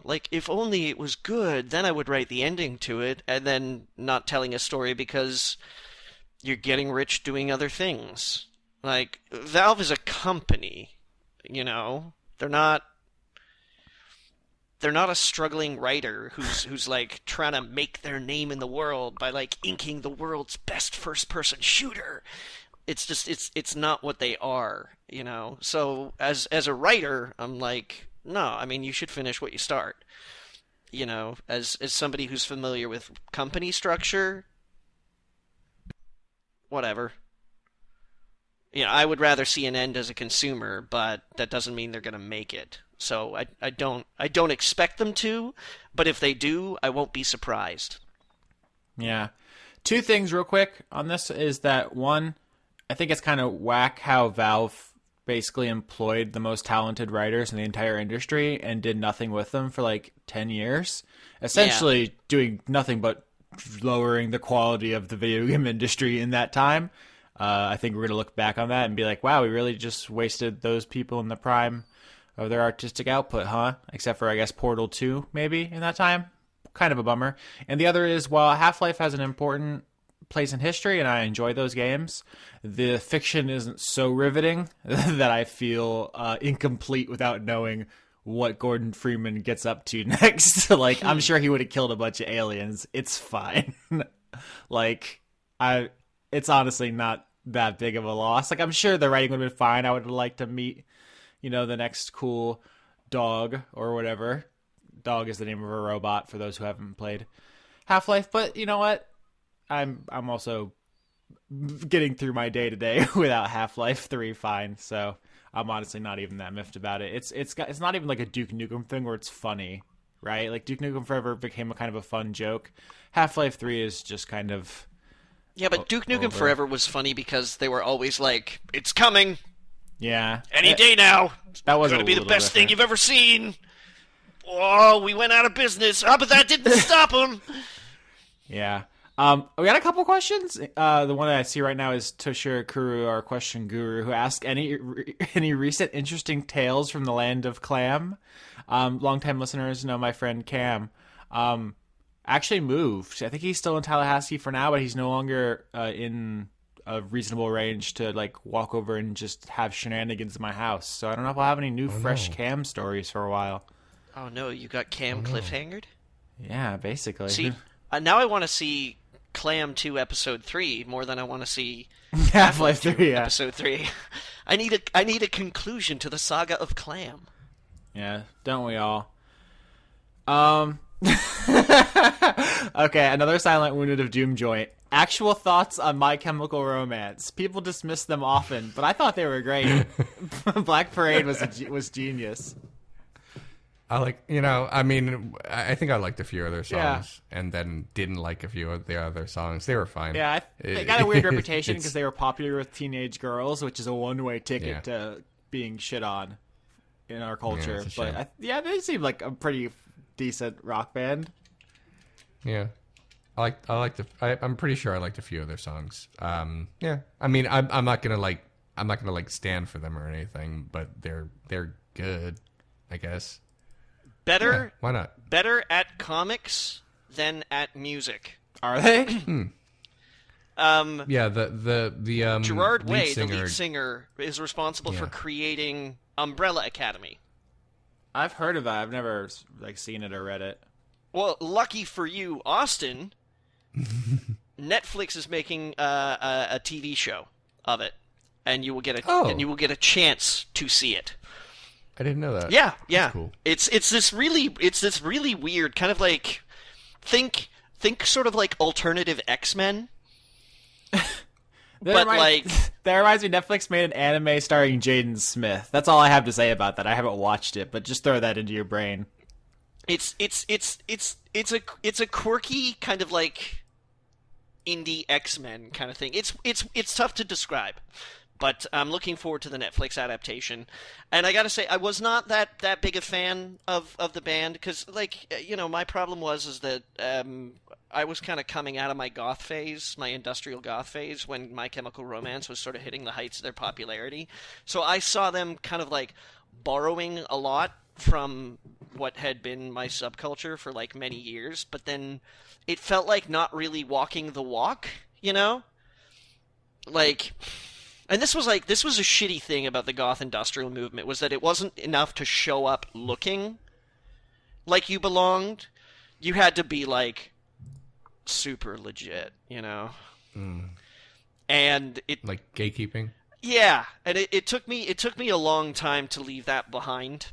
like, if only it was good, then I would write the ending to it, and then not telling a story because you're getting rich doing other things. Like, Valve is a company, They're not a struggling writer who's like trying to make their name in the world by like inking the world's best first-person shooter. It's just it's not what they are, So as a writer, I'm like, no, I mean, you should finish what you start. As somebody who's familiar with company structure, whatever. I would rather see an end as a consumer, but that doesn't mean they're going to make it. So I don't expect them to, but if they do, I won't be surprised. Yeah. Two things real quick on this is that, one, I think it's kind of whack how Valve basically employed the most talented writers in the entire industry and did nothing with them for like 10 years. Essentially doing nothing but lowering the quality of the video game industry in that time. I think we're going to look back on that and be like, wow, we really just wasted those people in the prime of their artistic output, huh? Except for, I guess, Portal 2, maybe, in that time. Kind of a bummer. And the other is, while Half-Life has an important place in history, and I enjoy those games, the fiction isn't so riveting that I feel incomplete without knowing what Gordon Freeman gets up to next. Like, I'm sure he would have killed a bunch of aliens. It's fine. Like, it's honestly not that big of a loss. Like, I'm sure the writing would have been fine. I would have liked to meet, the next cool dog or whatever. Dog is the name of a robot for those who haven't played Half-Life. But you know what? I'm also getting through my day to day without Half-Life 3 fine. So I'm honestly not even that miffed about it. It's not even like a Duke Nukem thing where it's funny, right? Like Duke Nukem Forever became a kind of a fun joke. Half-Life 3 is just kind of but Duke Nukem Forever was funny because they were always like, "It's coming, any day now. That was going to be the best thing you've ever seen." Oh, we went out of business. Oh, but that didn't stop them. Yeah. We got a couple questions. The one that I see right now is Toshiro Kuru, our question guru, who asked any recent interesting tales from the land of Clam. Longtime listeners know my friend Cam. Actually moved. I think he's still in Tallahassee for now, but he's no longer in a reasonable range to like walk over and just have shenanigans in my house. So I don't know if I'll have any new fresh Cam stories for a while. Oh no, you got Cam cliffhangered? Yeah, basically. See, now I want to see Clam 2 Episode 3 more than I want to see Half-Life 3 Episode 3. I need a conclusion to the saga of Clam. Yeah, don't we all? Okay, another Silent Wounded of Doom joint. Actual thoughts on My Chemical Romance. People dismiss them often, but I thought they were great. Black Parade was genius. I like, I think I liked a few of their songs and then didn't like a few of the other songs. They were fine. Yeah, they got a weird reputation because they were popular with teenage girls, which is a one-way ticket to being shit on in our culture. But they seem like a pretty decent rock band. Yeah. I'm pretty sure I liked a few of their songs. Yeah. I mean, I'm not gonna stand for them or anything, but they're good, I guess. Better? Yeah, why not? Better at comics than at music. Are they? Yeah, the Gerard Way, the lead singer, is responsible for creating Umbrella Academy. I've heard of that. I've never seen it or read it. Well, lucky for you, Austin, Netflix is making a TV show of it, and you will get a chance to see it. I didn't know that. Yeah. That's cool. It's this really weird kind of like think sort of like alternative X-Men. That reminds me, Netflix made an anime starring Jaden Smith. That's all I have to say about that. I haven't watched it, but just throw that into your brain. It's a quirky kind of like indie X-Men kind of thing. It's tough to describe. But I'm looking forward to the Netflix adaptation. And I gotta say, I was not that big a fan of the band, because, my problem was that I was kind of coming out of my goth phase, my industrial goth phase, when My Chemical Romance was sort of hitting the heights of their popularity. So I saw them kind of, borrowing a lot from what had been my subculture for, many years. But then it felt like not really walking the walk, And this was a shitty thing about the goth industrial movement, was that it wasn't enough to show up looking like you belonged. You had to be super legit, And it like gatekeeping. Yeah, and it took me a long time to leave that behind,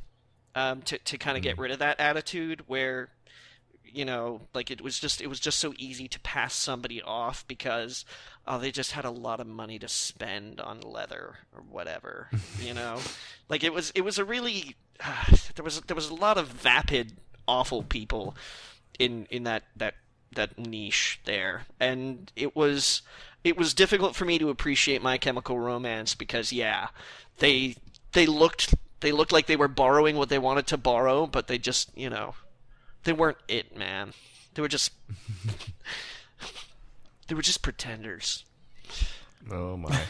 to kind of get rid of that attitude where, it was just so easy to pass somebody off because they just had a lot of money to spend on leather or whatever, It was a really there was a lot of vapid, awful people in that niche there, and it was difficult for me to appreciate My Chemical Romance because they looked like they were borrowing what they wanted to borrow, but they just they weren't it, man. They were just pretenders. Oh my.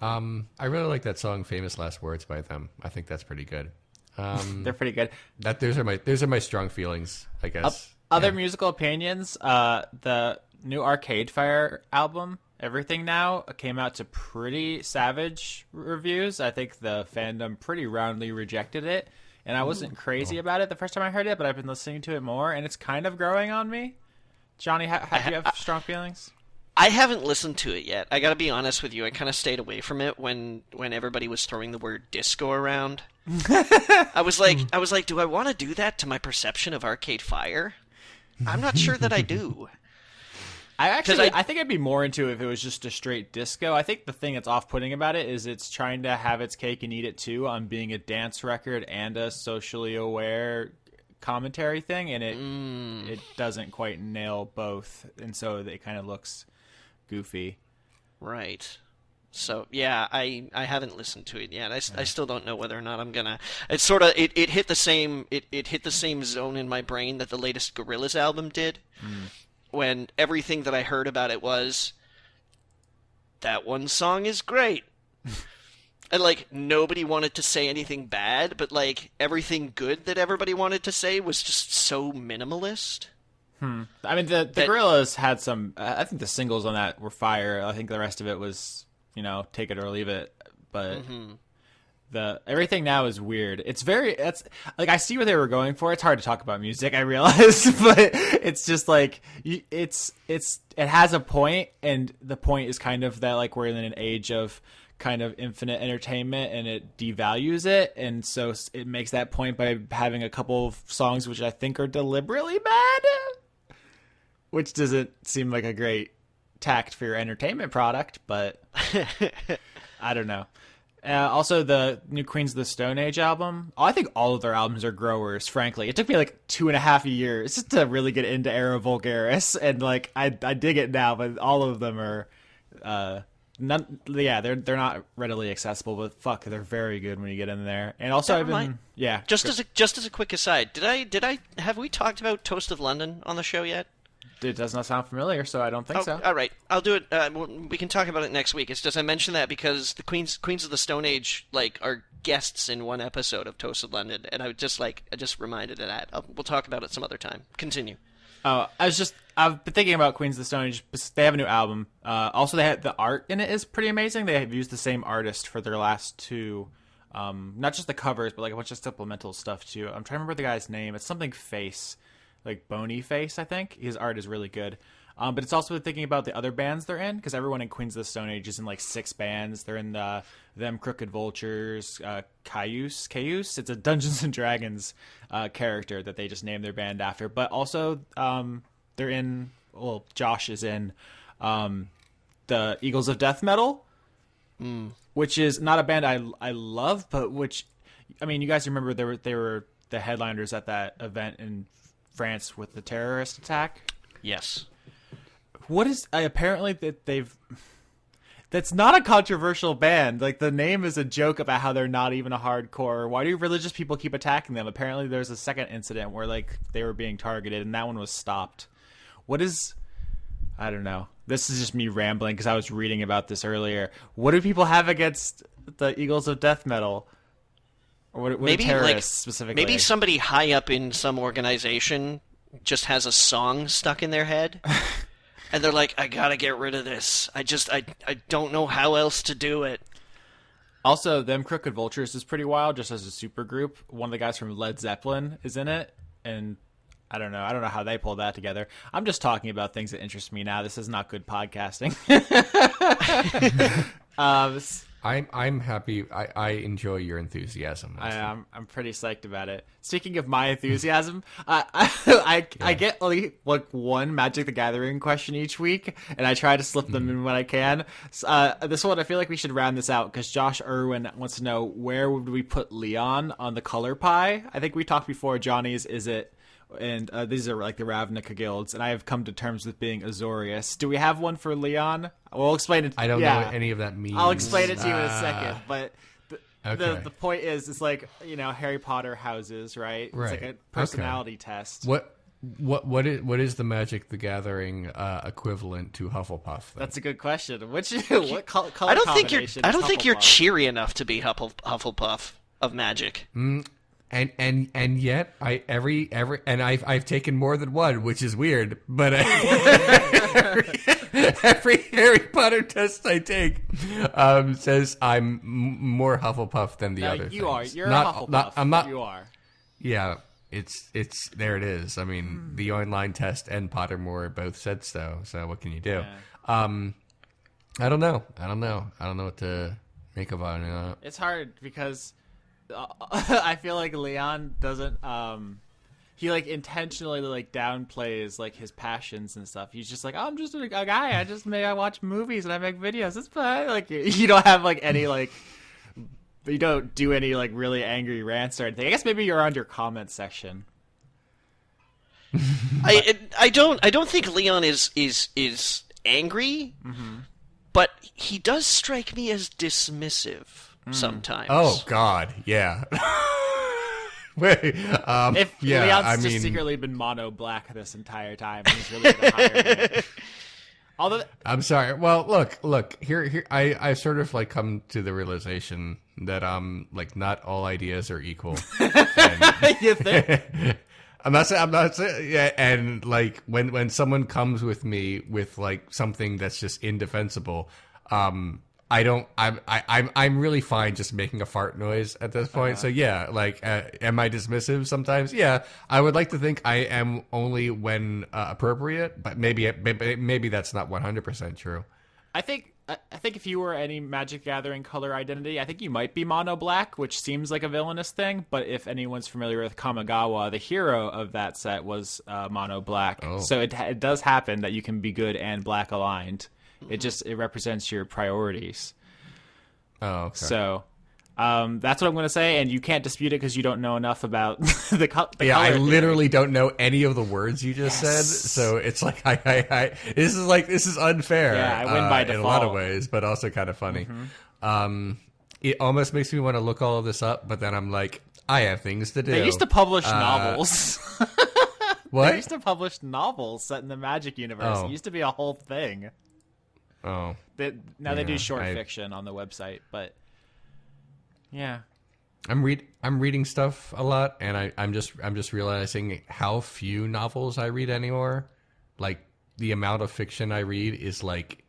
I really like that song "Famous Last Words" by them. I think that's pretty good. They're pretty good. Those are my strong feelings, I guess. Other musical opinions. The new Arcade Fire album, Everything Now, came out to pretty savage reviews. I think the fandom pretty roundly rejected it. and I wasn't crazy about it the first time I heard it, but I've been listening to it more, and it's kind of growing on me. Johnny, do you have strong feelings? I haven't listened to it yet. I gotta be honest with you. I kind of stayed away from it when everybody was throwing the word disco around. I was like, do I want to do that to my perception of Arcade Fire? I'm not sure that I do. I think I'd be more into it if it was just a straight disco. I think the thing that's off-putting about it is it's trying to have its cake and eat it too on being a dance record and a socially aware commentary thing, and it doesn't quite nail both, and so it kind of looks goofy. Right. So yeah, I haven't listened to it yet. I still don't know whether or not I'm gonna. It's sort of it hit the same it hit the same zone in my brain that the latest Gorillaz album did, when everything that I heard about it was that one song is great, and like nobody wanted to say anything bad, but like everything good that everybody wanted to say was just so minimalist. I mean, the Gorillaz had some. I think the singles on that were fire. I think the rest of it was, take it or leave it. But the everything now is weird. It's like I see what they were going for. It's hard to talk about music, I realize, but it's just like it has a point, and the point is kind of that like we're in an age of kind of infinite entertainment, and it devalues it, and so it makes that point by having a couple of songs which I think are deliberately bad. Which doesn't seem like a great tact for your entertainment product, but I don't know. Also, the new Queens of the Stone Age album. I think all of their albums are growers, frankly. It took me like 2.5 years just to really get into Era Vulgaris, and like I dig it now, but all of them are they're not readily accessible, but fuck, they're very good when you get in there. And also Just as a quick aside, have we talked about Toast of London on the show yet? It does not sound familiar, so I don't think so. All right, I'll do it. We can talk about it next week. It's just I mentioned that because the Queens of the Stone Age are guests in one episode of Toast of London, and I just reminded of that. We'll talk about it some other time. Continue. Oh, I've been thinking about Queens of the Stone Age. They have a new album. Also, they had the art in it is pretty amazing. They have used the same artist for their last two, not just the covers, but like a bunch of supplemental stuff too. I'm trying to remember the guy's name. It's something Face. Like Bony Face, I think. His art is really good. But it's also thinking about the other bands they're in, because everyone in Queens of the Stone Age is in like 6 bands. They're in Them Crooked Vultures, Cayuse. It's a Dungeons and Dragons character that they just named their band after. But also, they're in. Well, Josh is in the Eagles of Death Metal, which is not a band I love, but which, I mean, you guys remember they were the headliners at that event in France with the terrorist attack. Yes. What is apparently that that's not a controversial band. Like the name is a joke about how they're not even a hardcore. Why do religious people keep attacking them? Apparently there's a second incident where like they were being targeted, and that one was stopped. I don't know. This is just me rambling because I was reading about this earlier. What do people have against the Eagles of Death Metal? Or what maybe terrorists specifically? Maybe somebody high up in some organization just has a song stuck in their head, and they're like, "I gotta get rid of this. I don't know how else to do it." Also, Them Crooked Vultures is pretty wild. Just as a super group, one of the guys from Led Zeppelin is in it, and I don't know how they pulled that together. I'm just talking about things that interest me now. This is not good podcasting. I'm happy. I enjoy your enthusiasm. I'm pretty psyched about it. Speaking of my enthusiasm, I get like one Magic the Gathering question each week, and I try to slip them in when I can. This one, I feel like we should round this out because Josh Irwin wants to know, where would we put Leon on the color pie? I think we talked before. Johnny's is it? And these are like the Ravnica guilds, and I have come to terms with being Azorius. Do we have one for Leon? We'll explain it. I don't know what any of that means. I'll explain it to you in a second. But the point is, it's like, Harry Potter houses, right? It's like a personality test. What is the Magic the Gathering equivalent to Hufflepuff? Then? That's a good question. What color I don't think you're Hufflepuff? Cheery enough to be Hufflepuff of Magic. And yet I've taken more than one, which is weird. But every Harry Potter test I take says I'm more Hufflepuff than the other. You are. things. You're not, a Hufflepuff. Not, I'm not. You are. Yeah, it's there. It is. I mean, the online test and Pottermore both said so. So what can you do? Yeah. I don't know. I don't know what to make of it. It's hard because I feel like Leon doesn't. He like intentionally like downplays like his passions and stuff. He's just like, oh, I'm just a guy. I watch movies and I make videos. It's fine. Like you don't have like any like. You don't do any like really angry rants or anything. I guess maybe you're on your comment section. I don't think Leon is angry, but he does strike me as dismissive sometimes. Oh God, yeah. Wait, If yeah, Leon's just secretly been mono black this entire time, he's really gonna hire me. Although I'm sorry. Well, look. Here, I sort of like come to the realization that like not all ideas are equal. And, you think? I'm not saying. Yeah, and like when someone comes with me with like something that's just indefensible, I'm really fine just making a fart noise at this point. So yeah, like, am I dismissive sometimes? Yeah, I would like to think I am only when appropriate, but maybe that's not 100% true. I think if you were any Magic Gathering color identity, I think you might be mono black, which seems like a villainous thing. But if anyone's familiar with Kamigawa, the hero of that set was mono black. Oh. So it does happen that you can be good and black aligned. It represents your priorities. Oh, okay. So that's what I'm going to say, and you can't dispute it because you don't know enough about the color. Yeah, I literally don't know any of the words you just said, so it's like this is unfair. Yeah, I win by default in a lot of ways, but also kind of funny. It almost makes me want to look all of this up, but then I'm like, I have things to do. They used to publish novels. What? They used to publish novels set in the Magic universe. It used to be a whole thing. Oh. Now they do short fiction on the website, but yeah. I'm reading stuff a lot, and I'm just realizing how few novels I read anymore. Like the amount of fiction I read is like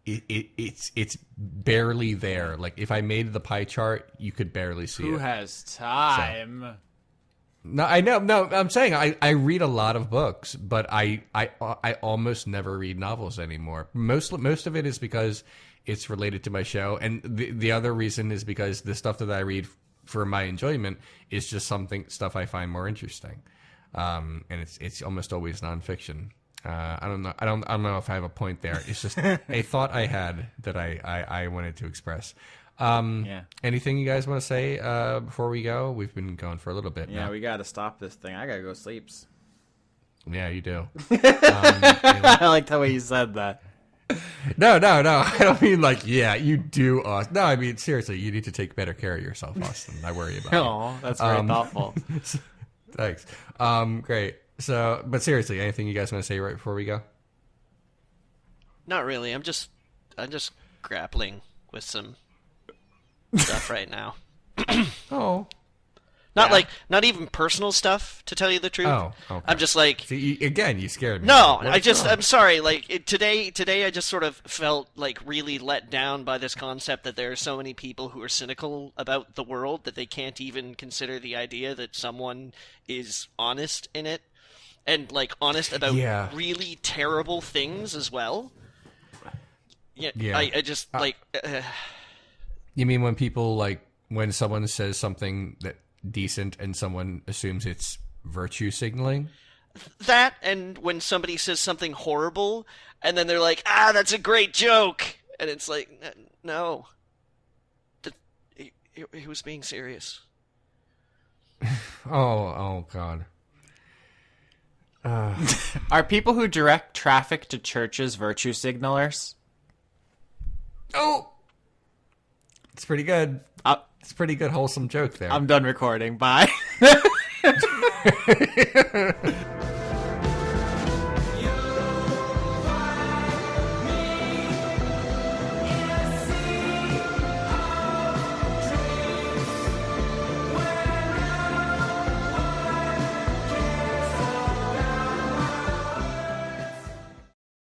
it's barely there. Like if I made the pie chart, you could barely see it. Who has time? So. No, I know. No, I'm saying I read a lot of books, but I almost never read novels anymore. Most of it is because it's related to my show, and the other reason is because the stuff that I read for my enjoyment is just stuff I find more interesting, and it's almost always nonfiction. I don't know if I have a point there. It's just a thought I had that I wanted to express. Anything you guys want to say before we go? We've been going for a little bit now. We gotta stop this thing. I gotta go sleep. Yeah, you do. I like the way you said that. No. I don't mean like, yeah, you do, Austin. No, I mean, seriously, you need to take better care of yourself, Austin. I worry about you. Oh, that's very thoughtful. Thanks. Great. So, but seriously, anything you guys want to say right before we go? Not really. I'm just grappling with some stuff right now. Oh. Not even personal stuff, to tell you the truth. Oh, okay. I'm just like... See, again, you scared me. No, I'm sorry. Like, today I just sort of felt, like, really let down by this concept that there are so many people who are cynical about the world that they can't even consider the idea that someone is honest in it. And, like, honest about really terrible things as well. Yeah. I just, like... You mean when people, like, when someone says something that decent and someone assumes it's virtue signaling? That, and when somebody says something horrible, and then they're like, that's a great joke! And it's like, no. He was being serious. Oh, God. Are people who direct traffic to churches virtue signalers? Oh! It's pretty good. It's a pretty good, wholesome joke there. I'm done recording. Bye.